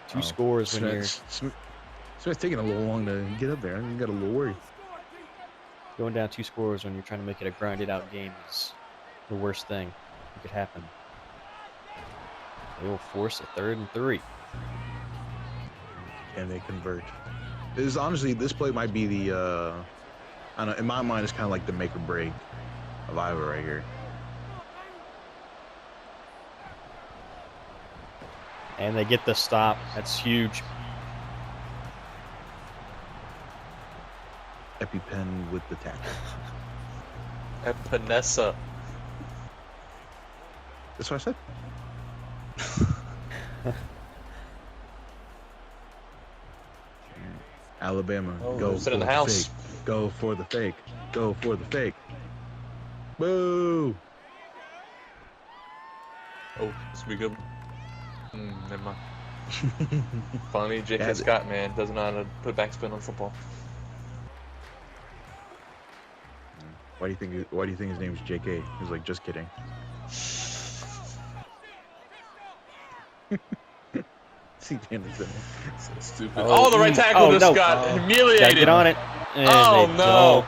Two scores when you're Smith's taking a little long to get up there. I got a little worried. going down 2 scores when you're trying to make it a grinded out game is the worst thing that could happen. They will force a 3rd and 3. And they convert. Honestly, this play might be the, I don't know, in my mind, it's kind of like the make or break of Iowa right here. And they get the stop. That's huge. EpiPen with the tackle. Epinesa. That's what I said. Alabama, Oh, go sit for in the the house. fake. Go for the fake. Go for the fake. Boo! Oh, this will be good. Never mind. Funny, J.K. Yeah, Scott, man, doesn't know how to put backspin on football. Why do you think? Why do you think his name is J.K.? He's like, just kidding. C.J. Anderson. So stupid. Oh, Oh, the right tackle just no. got Oh. humiliated. Gotta get on it. And Oh, they no. don't.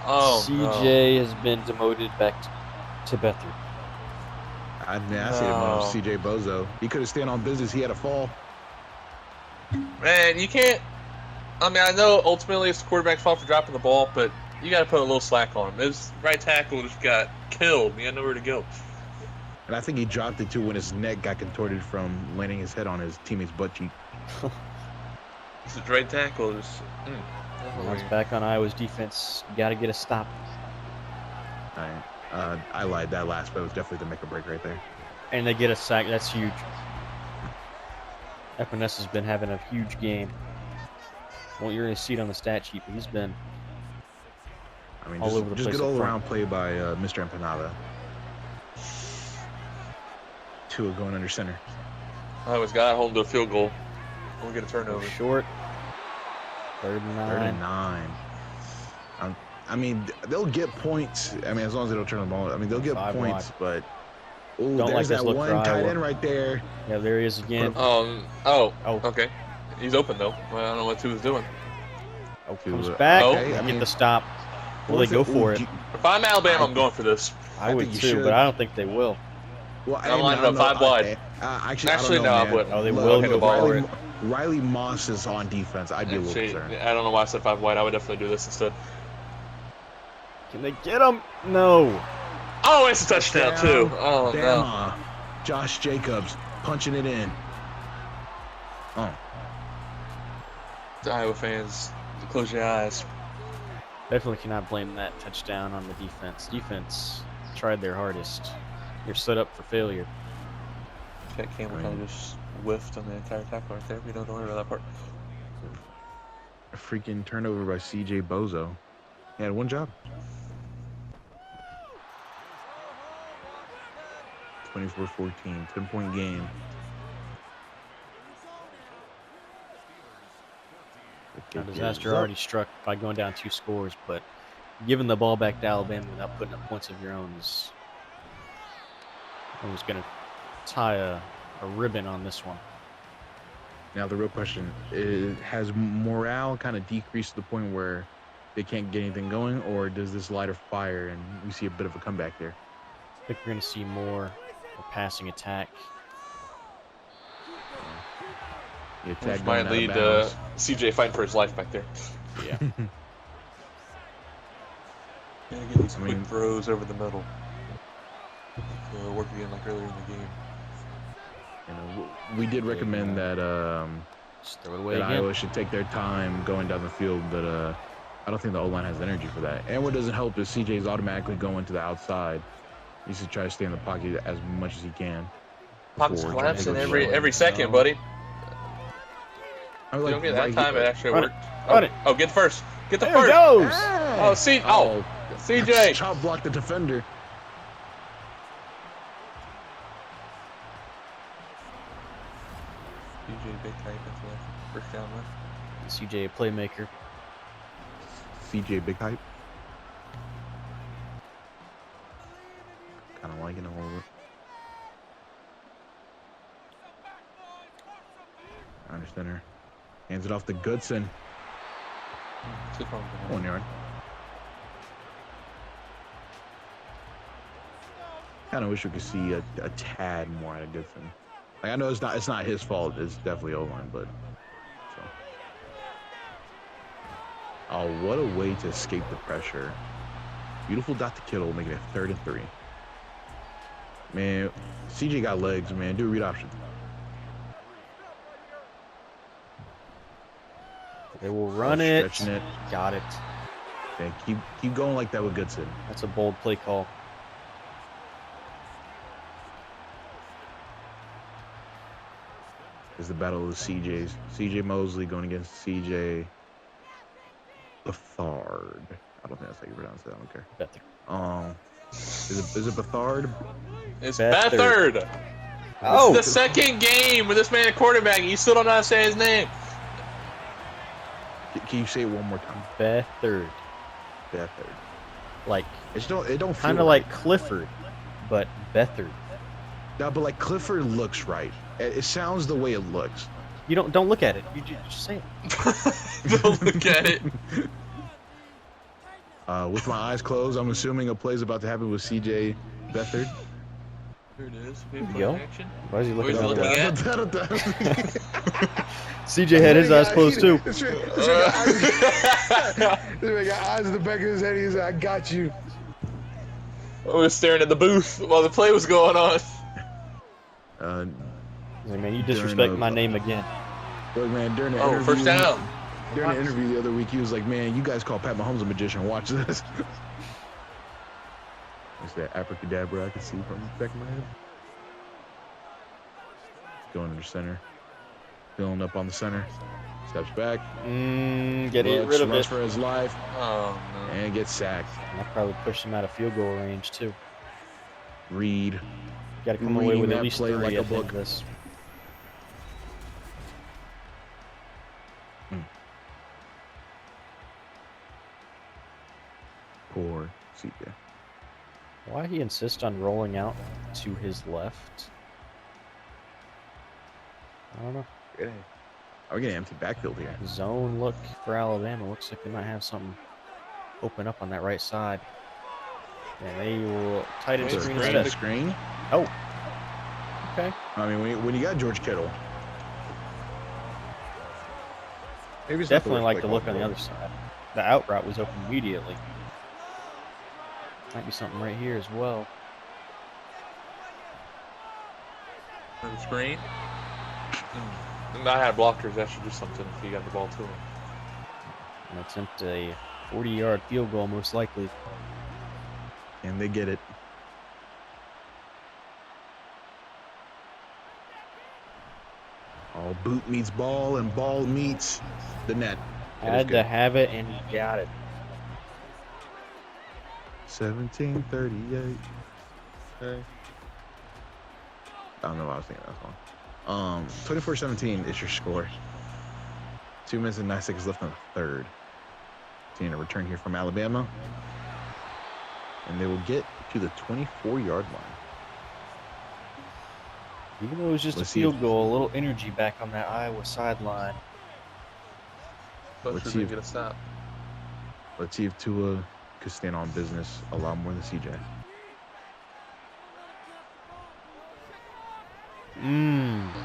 Oh, CJ has been demoted back to Bethel. I mean, I see him No. on C.J. Bozo. He could have stayed on business. He had a fall. Man, you can't. I mean, I know ultimately it's the quarterback's fault for dropping the ball, but you got to put a little slack on him. His right tackle just got killed. He had nowhere to go. And I think he dropped it too when his neck got contorted from landing his head on his teammate's butt cheek. It's his right tackle. Just, Now it's back on Iowa's defense. You got to get a stop. I lied. That last play was definitely the make or break right there. And they get a sack. That's huge. Epinesa's been having a huge game. Well, you're going to see it on the stat sheet, but he's been I mean, all over the just place good up all front. around play by Mr. Empanada. Tua going under center. Iowa's got hold to a field goal. We'll get a turnover. Short. 3rd and 9. 3rd and 9. I mean, they'll get points. I mean, as long as they don't turn the ball. I mean, they'll get 5 points, wide. but ooh, Don't there's like this that look one for tight Iowa. end right there. Yeah, there he is again. Oh, Oh. okay. He's open though. Well, I don't know what Tua's doing. Oh, comes Tua. back. Okay, They I get mean, the stop. Will they go for it? If I'm Alabama, I'm going for this. I would think you too, should. but I don't think they will. Well, I'm lining up 5 wide. Actually, Actually, I don't no, know, I man. wouldn't. Oh, they Look, will okay, go the ball. for it. Riley Moss is on defense. I'd be a little Actually, concerned. I don't know why I said 5 wide. I would definitely do this instead. Can they get him? No. Oh, it's a touchdown too. Oh no. Bama. Josh Jacobs punching it in. Oh, The Iowa fans, close your eyes. Definitely cannot blame that touchdown on the defense. Defense tried their hardest. You're set up for failure. That camera kind of just whiffed on the entire tackle right there. We don't worry about that part. a freaking turnover by C.J. Bozo. He had one job. 24-14, 10-point game. A disaster already struck by going down 2 scores, but giving the ball back to Alabama without putting up points of your own is almost going to tie a ribbon on this one. Now the real question is, has morale kind of decreased to the point where they can't get anything going, or does this light a fire and we see a bit of a comeback here? I think we're going to see more a passing attack. The Which attack might going out of lead to bounds. CJ fighting for his life back there. Yeah. Gonna get these I quick mean- throws over the middle. Work again like earlier in the game. You know, we did recommend that Just throw it away that again. Iowa should take their time going down the field, but I don't think the O-line has the energy for that. And what doesn't help is CJ's automatically going to the outside. He should try to stay in the pocket as much as he can. Pocket's before collapsing trying to go every slow. second, buddy. I You like don't get that right time. here- It actually Run it. worked. Run it. Oh, get first. Get the There it first. goes. Hey! Oh, see. Oh, CJ. Chop block the defender. CJ big type into the first down left. CJ a playmaker. CJ big hype. Kind of liking it a little bit. Under center. Hands it off to Goodson. Too far behind. 1 yard. Kind of wish we could see a tad more out of Goodson. Like, I know it's not his fault. It's definitely O-line, but so. Oh, what a way to escape the pressure. Beautiful dot to Kittle, making it 3rd and 3. Man, CJ got legs, man. Do a read option. They will run it. Stretching it. Got it. Okay, keep going like that with Goodson. That's a bold play call. Is the battle of the CJs. CJ Mosley going against CJ Bethard. I don't think that's how you pronounce it. I don't care. Better. Is it Bethard? It's Beathard. Beathard. Oh, This is the second game with this man at quarterback. You still don't know how to say his name. Can you say it one more time? Beathard. Bethard. Like It don't feel kind of right. like Clifford, but Beathard. No, but like Clifford looks right. It sounds the way it looks. You don't look at it. You just say it. Don't look at it. With my eyes closed, I'm assuming a play's about to happen with CJ Bethard. Here it is. Yo. Action. Why is he looking Where's he at looking that? at? CJ had his eyes closed too. This man got eyes in the back of his head. He said, "I got you." I was staring at the booth while the play was going on. Hey, man, you disrespect my name again. Look, man, during the Oh, interview, first down. During the interview the other week, he was like, "Man, you guys call Pat Mahomes a magician. Watch this." It's that abracadabra I can see from the back of my head. Going under center. Filling up on the center. Steps back. Getting rid of runs it. for his life. Oh, no. And gets sacked. And that probably pushed him out of field goal range too. Reed. Got to come away Reading with that at least play 3 like a at the end book. of this. Poor CJ. Why he insists on rolling out to his left? I don't know. Are we getting an empty backfield here? Zone look for Alabama. Looks like they might have something open up on that right side. And they will tight end Wait, screen screen instead. to Screen? Oh. Okay. I mean, when you got George Kittle. Maybe it's not Definitely worst like play the look call on the for other side. The out route was open immediately. Might be something right here as well. On the screen. Not had blockers. That should do something if you got the ball to him. And attempt a 40-yard field goal, most likely. And they get it. All boot meets ball, and ball meets the net. It is Had to good. have it, and he got it. 1738. Okay. I don't know what I was thinking that song. 24-17 is your score. 2 minutes and 9 seconds left in the third. Seeing a return here from Alabama. And they will get to the 24-yard line. Even though it was just Let's a see field if- goal, a little energy back on that Iowa sideline. But Let's should see we if- get a stop? Let's see if Tua could stand on business a lot more than CJ.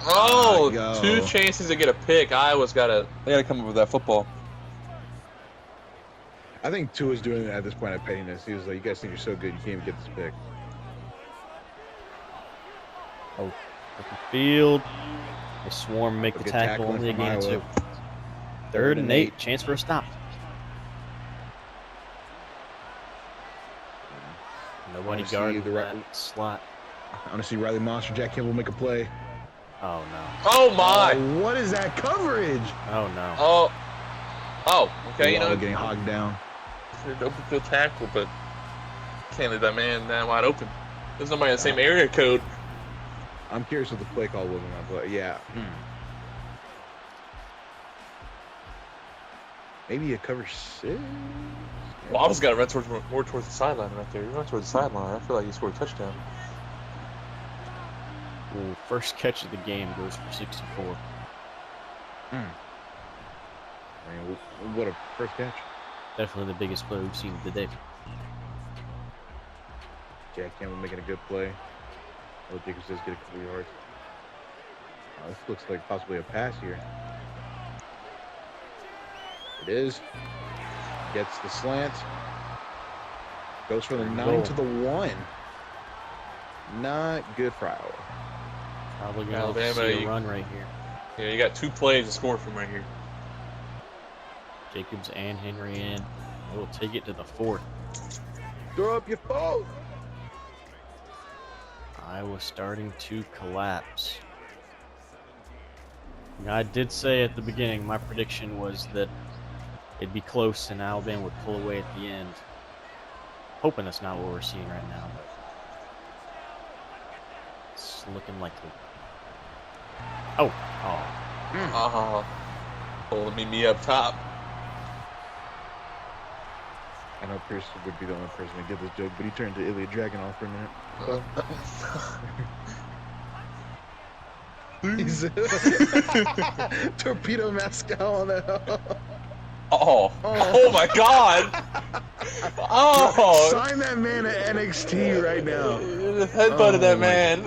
Oh, go. 2 chances to get a pick. Iowa's they gotta come up with that football. I think Tua's doing it at this point at pettiness. He was like, "You guys think you're so good, you can't even get this pick." Oh, open field. The swarm make the Good tackle, tackling only a from gain of Iowa. 2. Third and 8, chance for a stop. Nobody Wanna see guarding the that right- slot. I want to see Riley Moss or Jack Campbell make a play. Oh no. Oh my! Oh, what is that coverage? Oh no. Oh, okay. You know, getting hogged down. it's an open field tackle, but can't leave that man that wide open. There's nobody in the same area code. I'm curious what the play call was on that play. Yeah. Maybe a cover 6? Well, I was got to run more towards the sideline right there. You run towards the sideline. I feel like you scored a touchdown. Ooh, first catch of the game goes for 64. I mean, what a first catch. Definitely the biggest play we've seen today. Jack Campbell making a good play. Oh, Jacobs does get a couple yards. This looks like possibly a pass here. It is. Gets the slant. Goes from the 9 to the 1. Not good for Iowa. Probably going Alabama, to see a you- run right here. Yeah, you got 2 plays to score from right here. Jacobs and Henry in. We'll take it to the 4th. Throw up your phone. Iowa starting to collapse. I did say at the beginning, my prediction was that it'd be close and Alabama would pull away at the end. Hoping that's not what we're seeing right now, but it's looking likely. Oh. Pulling me up top. I know Pierce would be the only person to get this joke, but he turned to Ilya Dragunov for a minute. He's Torpedo Moscow on the Oh my God! Oh! Sign that man at NXT right now. Headbutted that man.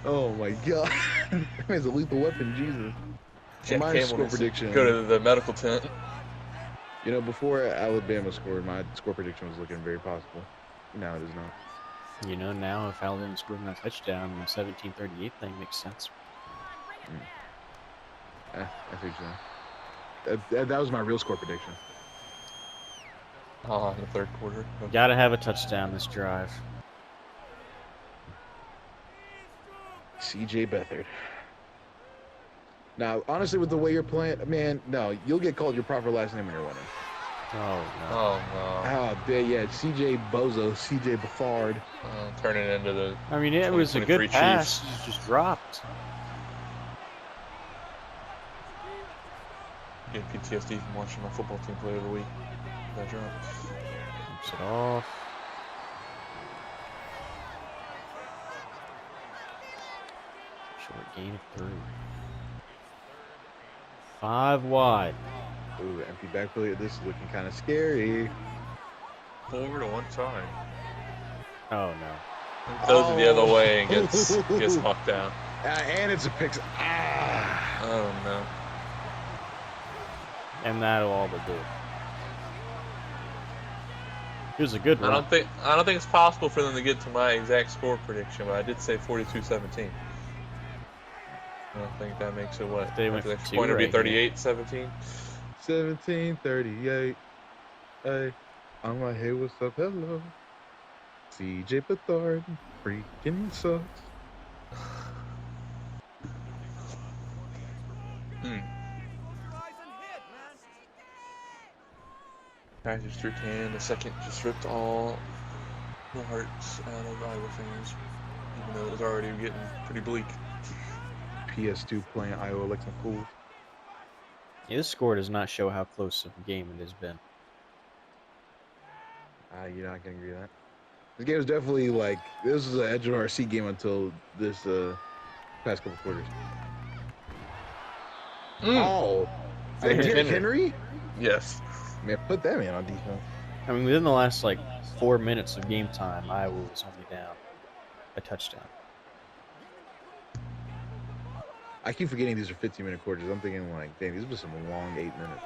Oh my God! That man's a lethal weapon, Jesus. Jack My Campbell score needs to prediction. go to the medical tent. You know, before Alabama scored, my score prediction was looking very possible. Now it is not. You know, now if Alabama scored a touchdown, the 17-38 thing makes sense. I see what you're saying. That was my real score prediction. In the third quarter. Gotta have a touchdown this drive. CJ Beathard. Now, honestly, with the way you're playing, man, no, you'll get called your proper last name when you're winning. Oh, no. Oh no. Yeah, CJ Bozo, CJ Beathard. Turning into the. I mean, it was a good pass. It just dropped. Getting PTSD from watching my football team play every week. That drop. Keeps it off. Short gain of 3. 5 wide. Ooh, empty backfield. This is looking kind of scary. Forward to one time. Oh, no. Throws it the other way and gets knocked down. And it's a pick. Oh no. And that'll all but do it. It was a good run. I don't think it's possible for them to get to my exact score prediction, but I did say 42-17. I don't think that makes it what? They went the next for 2 point would be right 38-17. 17-38. Hey, I'm like, hey, what's up? Hello. CJ Beathard freaking sucks. Guys just threw 10. The second just ripped all the hearts out of Iowa fans, even though it was already getting pretty bleak. PS2 playing Iowa like some fools. Yeah, this score does not show how close of a game it has been. You're not gonna agree with that. This game was definitely like, this was an edge of our seat game until this past couple quarters. Oh, Derrick Henry? Yes. Man, put that man on defense. I mean, within the last, 4 minutes of game time, Iowa was only down a touchdown. I keep forgetting these are 15-minute quarters. I'm thinking, damn, these were some long 8 minutes.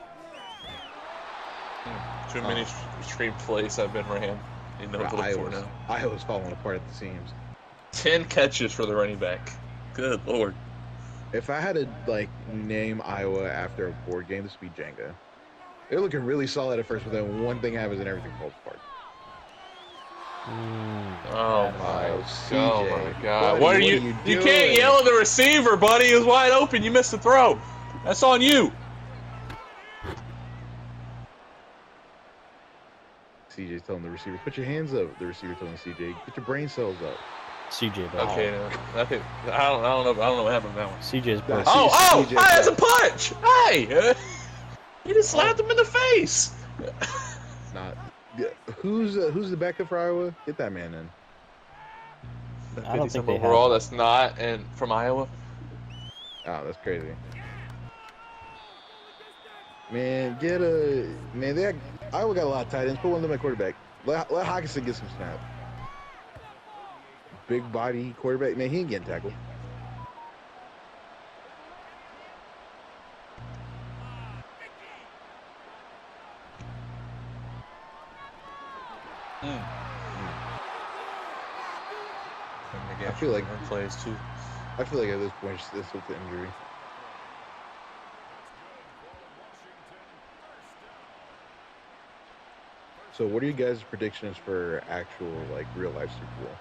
Too many stream plays have been ran. You know what to look for now. Iowa's falling apart at the seams. 10 catches for the running back. Good lord. If I had to name Iowa after a board game, this would be Jenga. They're looking really solid at first, but then one thing happens and everything falls apart. Oh my god. Buddy, What are you doing? can't yell at the receiver, buddy. He was wide open. You missed the throw. That's on you. CJ's telling the receiver, put your hands up. The receiver telling CJ, get your brain cells up. CJ ball. Okay, no. I don't know what happened to that one. CJ's ball. Oh, hey, that's a punch. Hey. He just slapped him in the face. Not. Who's the backup for Iowa? Get that man in. I don't think they overall. have. That's not and from Iowa. Oh, that's crazy. Man, Iowa got a lot of tight ends. Put one of them at quarterback. Let Hawkinson get some snap. Big body quarterback. Man, he ain't getting tackled. I feel like plays too. I feel like at this point this was the injury. So, what are you guys' predictions for actual, like, real life Super Bowl?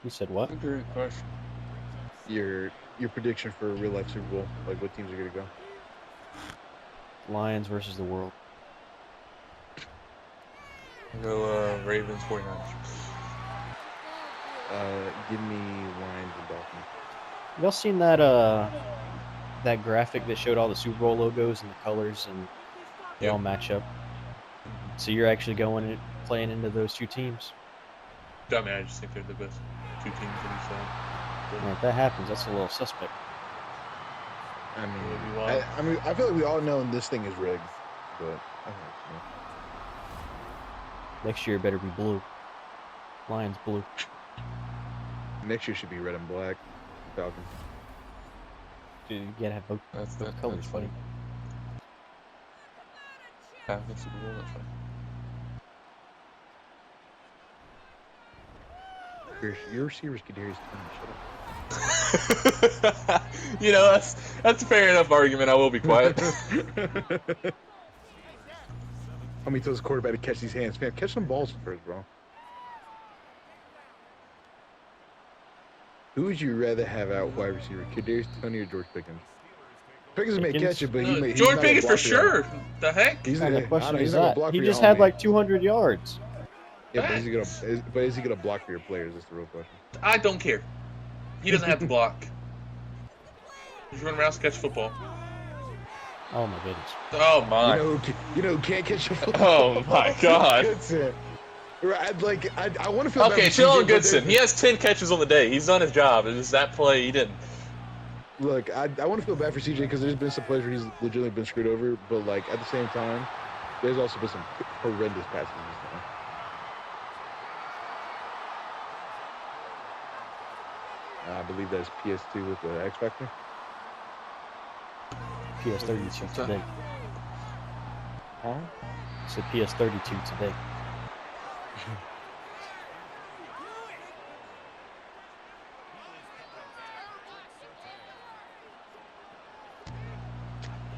You said what? Great question. Your prediction for a real life Super Bowl? Like, what teams are gonna go? Lions versus the world. Go Ravens 49ers. Give me Lions and Dolphins. Y'all seen that that graphic that showed all the Super Bowl logos and the colors and they all match up? So you're actually going and playing into those two teams? I mean, I just think they're the best two teams on each side. Yeah, if that happens, that's a little suspect. I mean, It'll be wild. I feel like we all know this thing is rigged, but I don't know. Next year it better be blue. Lions blue. Next year should be red and black. Falcons. Dude, you gotta have both That's colors, that's buddy. funny. Falcons Super Bowl, that's funny. Your receivers could hear his tone. Shut up. You know, that's a fair enough argument. I will be quiet. How many tells the quarterback to catch these hands? Man, catch some balls first, bro. Who would you rather have out wide receiver? Kadarius Toney or George Pickens? Pickens may Pickens? catch it, but he's George not Pickens gonna for block sure. The heck? He's What kind not, of question he's is not gonna that? block He for your just had homie. like 200 yards. Yeah, but is he gonna block for your players? That's the real question. I don't care. He doesn't have to block. He's running around to catch football. Oh my goodness. Oh my. You know who can't catch a football? Oh my God. Goodson. Right, I want to feel bad Okay, for chill CJ, on but Goodson. He has 10 catches on the day. He's done his job. It was that play he didn't. Look, I want to feel bad for CJ because there's been some plays where he's legitimately been screwed over, but like at the same time, there's also been some horrendous passes this time. I believe that's PS2 with the X Factor. PS32 today. Huh? It's a PS32 today.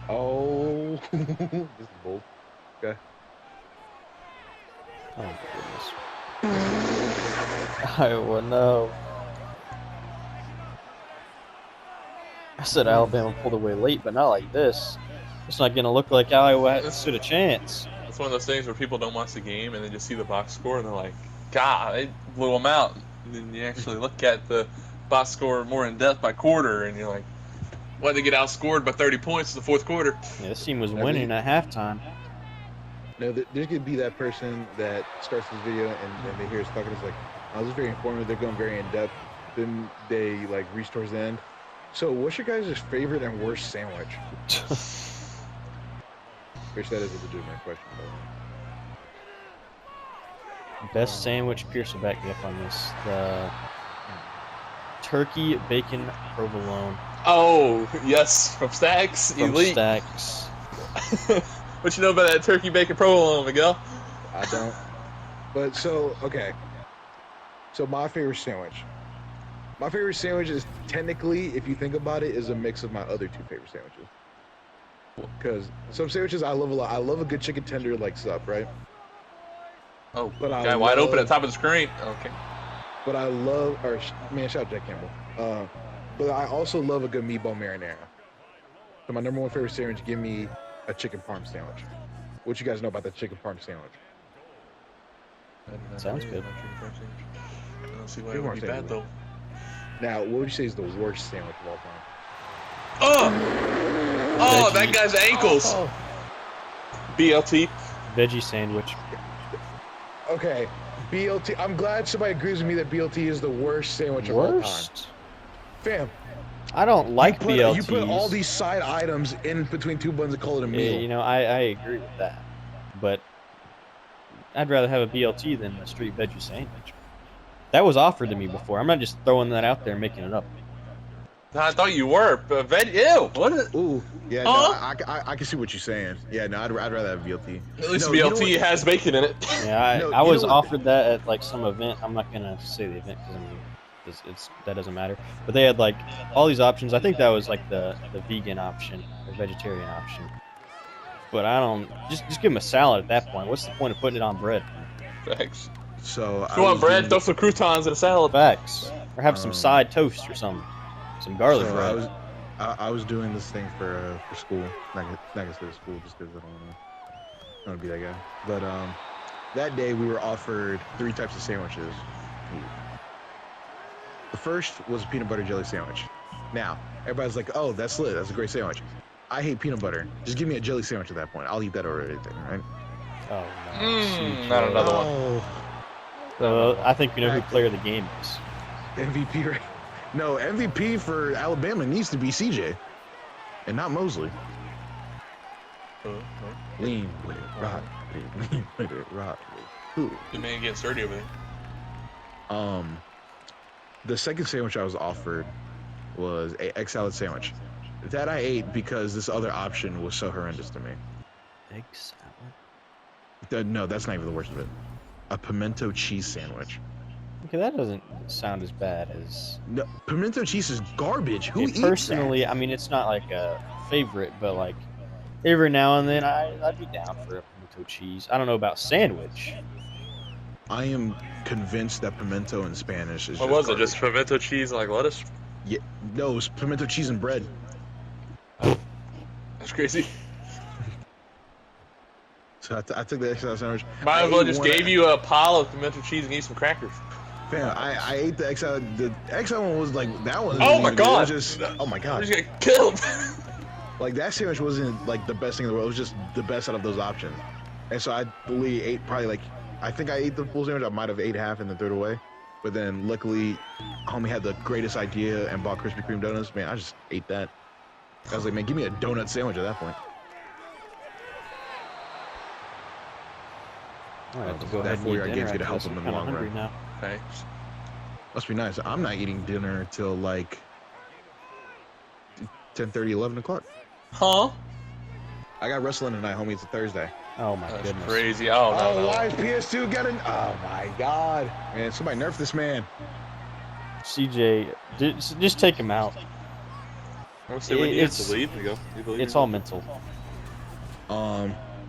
Oh, this is bold. Okay. Oh my goodness. Iowa, no. I said Alabama pulled away late, but not like this. It's not going to look like Iowa stood a chance. It's one of those things where people don't watch the game and they just see the box score and they're like, God, they blew them out. And then you actually look at the box score more in depth by quarter and you're like, why did they get outscored by 30 points in the fourth quarter? Yeah, this team was winning at halftime. No, there could be that person that starts this video and then they hear us talking. It's like, oh, this is very informative. They're going very in depth. Then they like reach towards the end. So, what's your guys' favorite and worst sandwich? Which that is a legitimate question, though. Best sandwich, Pierce will back me up on this. The turkey bacon provolone Oh, yes, from Stacks, from elite. Stacks. What you know about that turkey bacon provolone, Miguel? I don't. But so, okay. So my favorite sandwich. My favorite sandwich is technically, if you think about it, is a mix of my other two favorite sandwiches. Because some sandwiches I love a lot. I love a good chicken tender like sup, right? Oh, But I guy wide open love- at the top of the screen. Okay. But I love, man, shout out Jack Campbell. But I also love a good meatball marinara. So my number one favorite sandwich, give me a chicken parm sandwich. What you guys know about the chicken parm sandwich? Sounds good. I don't see why Chicken it would be parm bad, sandwich. though. Now, what would you say is the worst sandwich of all time? Oh, that Veggie. guy's ankles. Oh. BLT. Veggie sandwich. Okay, BLT. I'm glad somebody agrees with me that BLT is the worst sandwich of all time. Worst? Fam, I don't like BLTs. you put all these side items in between two buns and call it a Yeah, meal. you know, I agree with that. But I'd rather have a BLT than a straight veggie sandwich. That was offered to me before. I'm not just throwing that out there and making it up. I thought you were. Ew. What is? Ooh, yeah, Huh? no, I can see what you're saying. Yeah, no, I'd rather have VLT. At least No, you know BLT what? has bacon in it. Yeah, No, I you know was what? offered that at like some event. I'm not gonna say the event because I mean, it's that doesn't matter. But they had like all these options. I think that was like the vegan option or vegetarian option. But I don't just give them a salad at that point. What's the point of putting it on bread? Thanks. So If I you want was bread, doing, throw some croutons in a salad. Facts. Or have some Um, side toast or something. Some garlic so bread. I was doing this thing for school. Not gonna say school just because I don't want to be that guy. But that day we were offered 3 types of sandwiches. The first was a peanut butter jelly sandwich. Now everybody's like, "Oh, that's lit. That's a great sandwich." I hate peanut butter. Just give me a jelly sandwich at that point. I'll eat that over anything, right? Oh no. Not another one. Oh, I think you know who player of the game is. MVP, right? No, MVP for Alabama needs to be CJ, and not Mosley. Lean with it, rock with it, lean with it, rock with it. The man getting sturdy over there. The second sandwich I was offered was a egg salad sandwich. That I ate because this other option was so horrendous to me. Egg salad. No, that's not even the worst of it. A pimento cheese sandwich. Okay, that doesn't sound as bad as. No, pimento cheese is garbage. Who eats Personally, that? I mean, it's not like a favorite, but like every now and then, I'd be down for a pimento cheese. I don't know about sandwich. I am convinced that pimento in Spanish is What just was it? garbage. Just pimento cheese and like lettuce? Yeah, no, it's pimento cheese and bread. That's crazy. So I took the egg salad sandwich. Might I as well ate just one- gave you a pile of pimento cheese and eat some crackers. Fam, I ate the egg salad. The egg salad one was like that one. Oh my God. Just, oh my I god! just got killed. Like that sandwich wasn't like the best thing in the world. It was just the best out of those options. And so I really ate probably like I think I ate the full sandwich. I might have ate half and then threw it away. But then luckily, homie had the greatest idea and bought Krispy Kreme donuts. Man, I just ate that. I was like, man, give me a donut sandwich at that point. I have to go That ahead and eat 4-yard dinner game's gonna after help this. him I'm in the kinda long hungry run. now. Thanks. Must be nice. I'm not eating dinner till like 10:30, 11 o'clock. Huh? I got wrestling tonight, homie. It's a Thursday. Oh my That's goodness. crazy. Oh, no. why is PS2 getting? Oh my god, man! Somebody nerf this man. CJ, just take him out. I'm say when you have It's- to leave. You go. You believe It's me? all mental.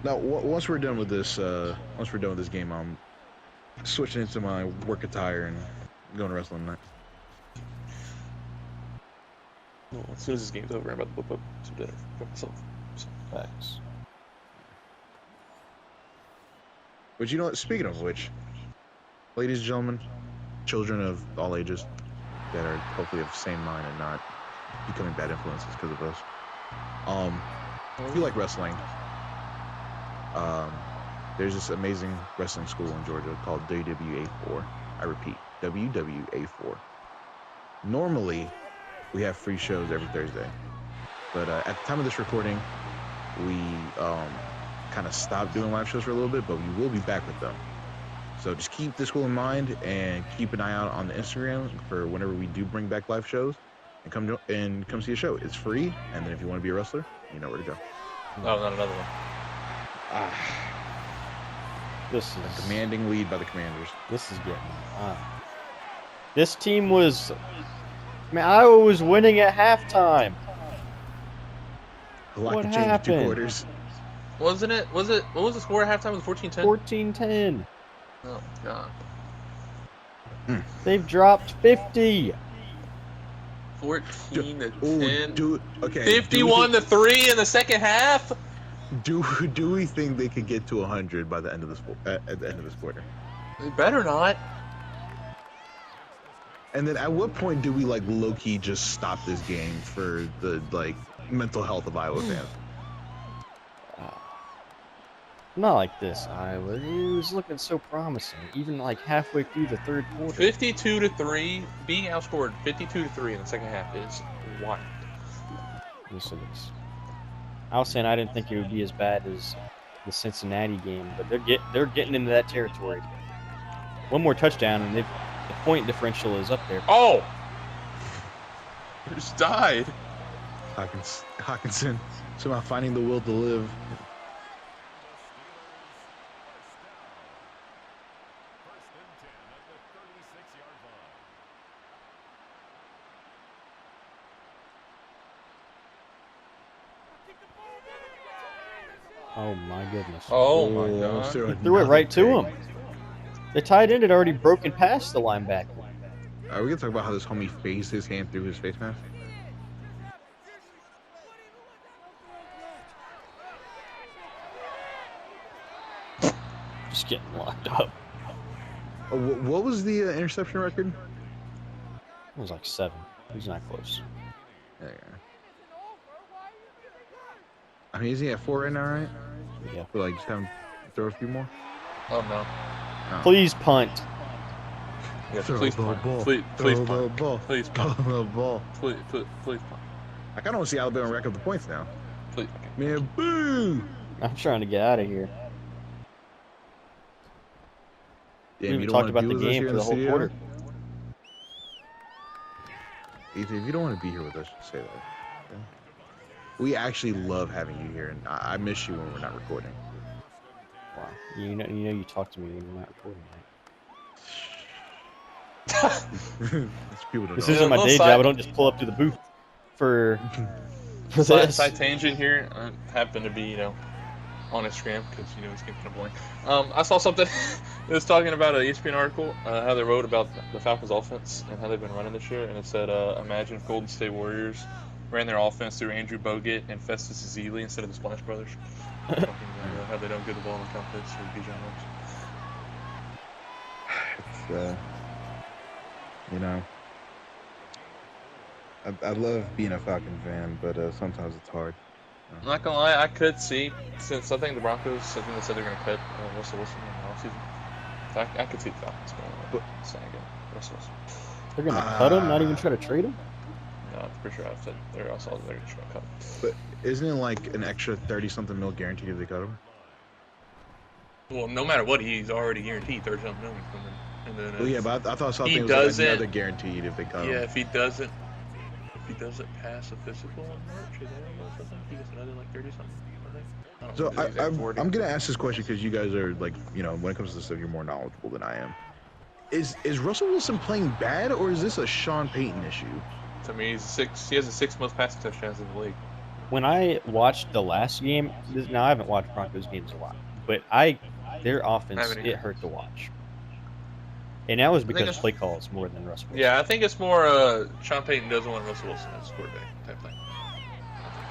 Now once we're done with this, game, I'm switching into my work attire and going to wrestling tonight. Well, as soon as this game's over, I'm about to book up some dinner for myself. So, Facts. But you know what? Speaking of which, ladies and gentlemen, children of all ages that are hopefully of the same mind and not becoming bad influences because of us. If you like wrestling, there's this amazing wrestling school in Georgia called WWA4. I repeat, WWA4. Normally, we have free shows every Thursday, but at the time of this recording, we kind of stopped doing live shows for a little bit, but we will be back with them. So just keep this school in mind and keep an eye out on the Instagram for whenever we do bring back live shows and come see a show. It's free, and then if you want to be a wrestler, you know where to go. oh, not another one. This A is commanding lead by the Commanders. This is getting. This team was. Man, Iowa was winning at halftime. A lot What can change in 2 happened? quarters. Wasn't it? Was it? What was the score at halftime? Was it 14-10? 14-10. Oh, God. They've dropped 50. 14 to Ooh, 10. okay. 51 to 3 in the second half. Do we think they could get to 100 by the end of this at the end of this quarter? They better not. And then at what point do we like low key just stop this game for the like mental health of Iowa fans? Not like this, Iowa. It was looking so promising. Even like halfway through the third quarter. 52 to 3, being outscored 52 to 3 in the second half is wild. Yes, it is. I was saying I didn't think it would be as bad as the Cincinnati game, but they're getting into that territory. One more touchdown, and the point differential is up there. Oh, Just died. Hawkinson somehow finding the will to live. Oh my goodness. Oh my almost god. threw He threw it another right to pick. him. The tight end had already broken past the linebacker. Are we gonna talk about how this homie phased his hand through his face mask? Just getting locked up. What was the interception record? It was like 7. He's not close. There you go. I mean, is he at 4 right now, right? Yeah. But like, just have him throw a few more. Oh no. Oh. Please punt. Yeah, Throw please the punt. ball. Please Throw the punt. ball. Please Throw punt. the ball. Please punt. I kind of want to see Alabama rack up the points now. Please. Man, boo! I'm trying to get out of here. Damn, We you even don't talked want to about be the with us game here for in the the whole studio? quarter. Ethan, if you don't want to be here with us, just say that. Okay? We actually love having you here, and I miss you when we're not recording. Wow. You know you talk to me when you're not recording, right? These people don't This know. isn't my little day side- job. I don't just pull up to the booth for Side, this. side tangent here. I happen to be, on Instagram because it's getting kind of boring. I saw something. It was talking about an ESPN article, how they wrote about the Falcons' offense and how they've been running this year, and it said, imagine if Golden State Warriors ran their offense through Andrew Bogut and Festus Ezeli instead of the Splash Brothers. Talking about how they don't get the ball in the confidence or Bijan Robinson. I love being a Falcon fan, but sometimes it's hard. I'm not gonna lie, I could see, since I think the Broncos, I think they said they're gonna cut Russell Wilson in the offseason. So I could see the Falcons going snagging Russell Wilson. They're gonna cut him, not even try to trade him. No, I'm pretty sure I said they're just gonna cut him. But isn't it like an extra 30-something mil guaranteed if they cut him? Well, no matter what, he's already guaranteed 30-something million from them. And then Well, yeah, but I thought something he was like doesn't- another guaranteed if they cut him. yeah, if he doesn't pass a physical in March or something, he gets another like 30-something. I don't So know the exact wording. I'm gonna ask this question because you guys are like, when it comes to this stuff, you're more knowledgeable than I am. Is Russell Wilson playing bad, or is this a Sean Payton issue? To me, he has the 6th most passing touchdowns in the league. When I watched the last game, now I haven't watched Broncos games a lot, but their offense, haven't either. it hurt to watch. And that was think because it's- of play calls more than Russell Wilson. Yeah, I think it's more Sean Payton doesn't want Russell Wilson as quarterback type thing.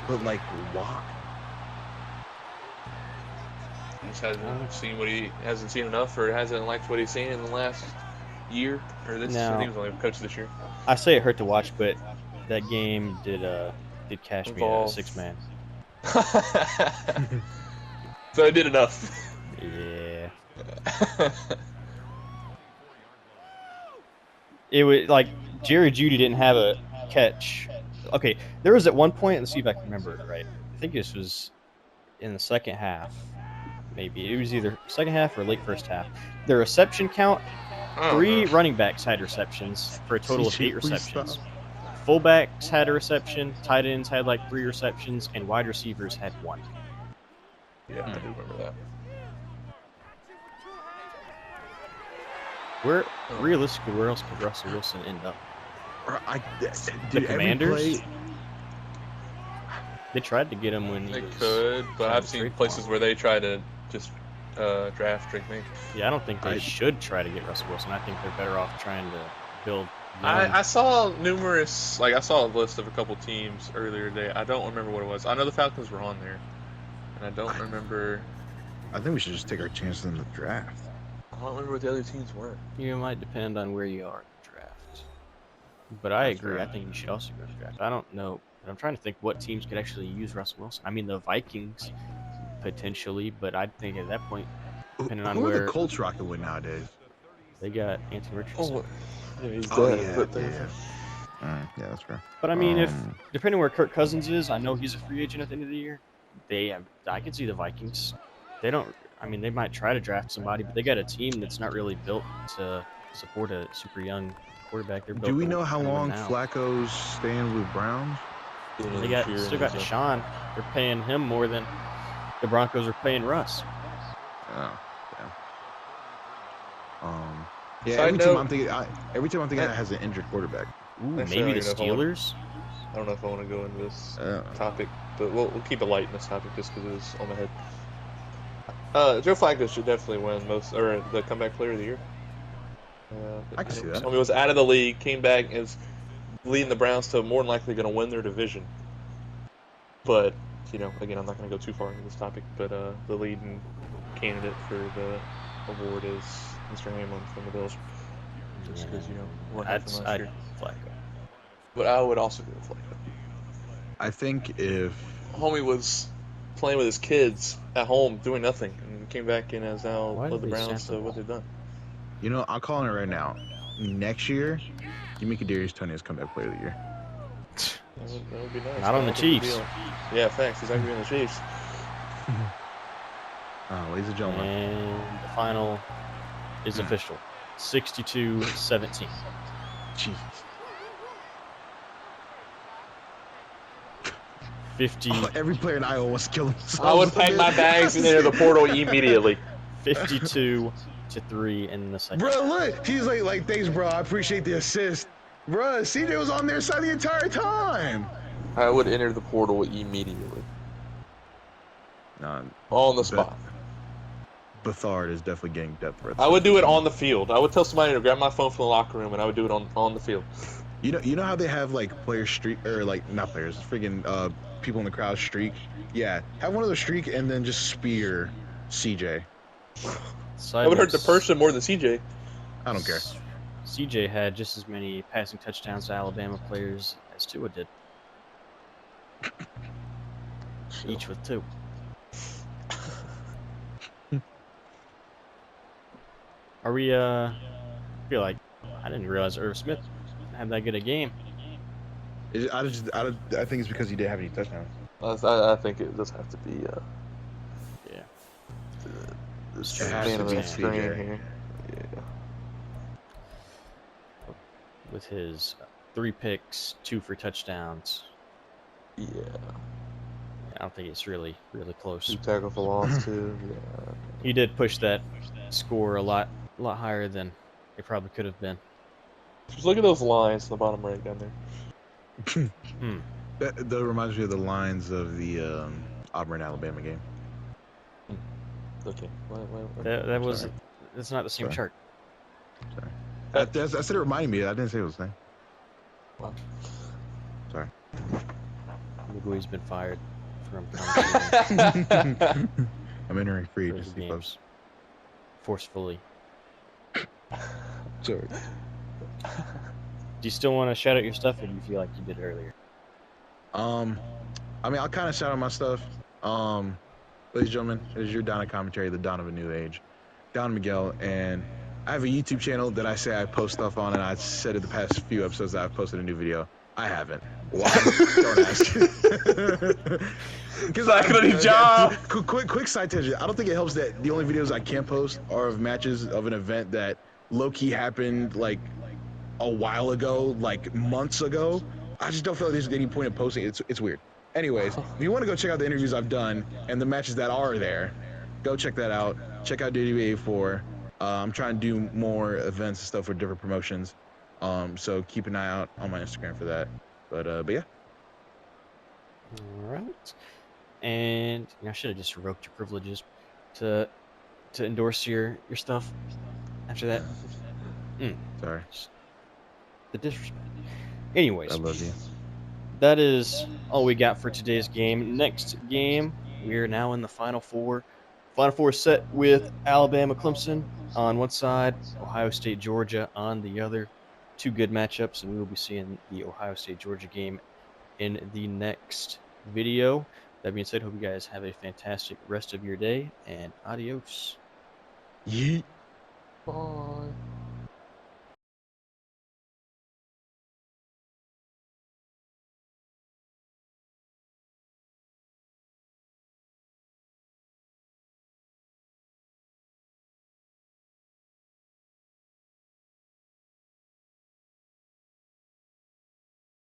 But like, why? He just hasn't seen enough, or hasn't liked what he's seen in the last year, or this. No. I think he was only a coach this year. I say it hurt to watch, but that game did cash me a Involve- 6-man. So I did enough. Yeah. It was like Jerry Jeudy didn't have a catch. Okay, there was at one point, let's see if I can remember it right. I think this was in the second half. Maybe it was either second half or late first half. The reception count, Oh, 3 gosh. running backs had receptions for a total of CJ, 8 please receptions. stop. Fullbacks had a reception, tight ends had like 3 receptions, and wide receivers had 1. Yeah, I do remember that. Realistically, where else could Russell Wilson end up? The Commanders? They tried to get him when he They was could, but trying I've to seen trade for places him. where they try to just draft Drake May. Yeah, I don't think they I- should try to get Russell Wilson. I think they're better off trying to build. young- I saw numerous, I saw a list of a couple teams earlier today. I don't remember what it was. I know the Falcons were on there, and I don't remember. I think we should just take our chances in the draft. I don't remember what the other teams were. You might depend on where you are in the draft. But I That's agree. fair. I think you should also go to the draft. I don't know. But I'm trying to think what teams could actually use Russell Wilson. I mean, the Vikings potentially, but I think at that point, depending on Who are where the Colts rocking with nowadays? they got Anthony Richardson. Yeah, he's Oh, dead. yeah, but yeah. Yeah, that's fair. But I mean, if Um, depending where Kirk Cousins is, I know he's a free agent at the end of the year. I could see the Vikings. They don't. I mean, they might try to draft somebody, but they got a team that's not really built to support a super young quarterback. They're Do both we know how kind of long now. Flacco's staying with Browns? They still got Deshaun. They're paying him more than the Broncos are paying Russ. Oh, yeah. Side Every team note, I'm thinking, that has an injured quarterback. Ooh, Actually, maybe the I don't even know if Steelers. I don't know if I want to go into this Uh, topic, but we'll keep it light in this topic just because it was on my head. Joe Flacco should definitely win the comeback player of the year. I can see that. I mean, was out of the league, came back, and is leading the Browns to more than likely going to win their division. But again, I'm not going to go too far into this topic. But the leading candidate for the award is Mr. Hamlin from the Bills, just because what happened last year. Flacco. But I would also go with Flacco. I think if Homie was playing with his kids at home, doing nothing, and came back and has now Why led did the they Browns snap to the what ball? they've done. I'm calling it right now. Next year, give me Kadarius Toney as comeback player of the year. That would be nice. Not on the Chiefs. Yeah, thanks. He's not going to be on the Chiefs. Ladies and gentlemen, And the final is official. 62-17. Jesus. 50. Every player in Iowa wants to kill themselves. I would pack my bags and enter the portal immediately. 52-3 in the second. Bro, look, he's like, thanks, bro. I appreciate the assist. Bro, CJ was on their side the entire time. I would enter the portal immediately. Nah, On the spot. Bethard is definitely getting death threats. I would do it on the field. I would tell somebody to grab my phone from the locker room, and I would do it on the field. You know how they have like players streak, or like not players, freaking people in the crowd streak. Yeah, have one of those streak and then just spear CJ. I would hurt the person more than CJ. I don't care. CJ had just as many passing touchdowns to Alabama players as Tua did. Each with 2. Are we, I feel like I didn't realize Irv Smith had that good a game. I think it's because he didn't have any touchdowns. I think it does have to be Yeah. It man has to of be the screen CJ. here. Yeah. With his 3 picks, 2 for touchdowns. Yeah. I don't think it's really close. 2 tackle for loss too. Yeah. He did push that score a lot higher than it probably could have been. Just look at those lines in the bottom right down there. That reminds me of the lines of the Auburn Alabama game. Okay. That's not the same Sorry. chart. Sorry. I said it reminded me. I didn't say it was the same. Wow. Sorry. Miguel's been fired from commentating I'm entering free for just the to keep games forcefully. Sorry. Do you still want to shout out your stuff, or do you feel like you did earlier? I mean, I'll kind of shout out my stuff. Ladies and gentlemen, it is your Donna commentary, the Dawn of a New Age, Don Miguel, and I have a YouTube channel that I say I post stuff on, and I said in the past few episodes that I've posted a new video. I haven't. Why? Don't ask. Because I could have job. Quick side tangent. I don't think it helps that the only videos I can post are of matches of an event that low-key happened like a while ago, like months ago. I just don't feel like there's any point in posting. It's weird. Anyways, if you want to go check out the interviews I've done and the matches that are there, go check that out. Check out DDBA4. I'm trying to do more events and stuff with different promotions. So keep an eye out on my Instagram for that. But yeah. All right. And I should have just revoked your privileges to endorse your stuff after that. Sorry. The disrespect. Anyways, I love you. that is all we got for today's game. Next game, we are now in the Final Four. Final Four set with Alabama, Clemson on one side, Ohio State, Georgia on the other. 2 good matchups, and we will be seeing the Ohio State, Georgia game in the next video. That being said, hope you guys have a fantastic rest of your day, and adios. Yeet. Bye.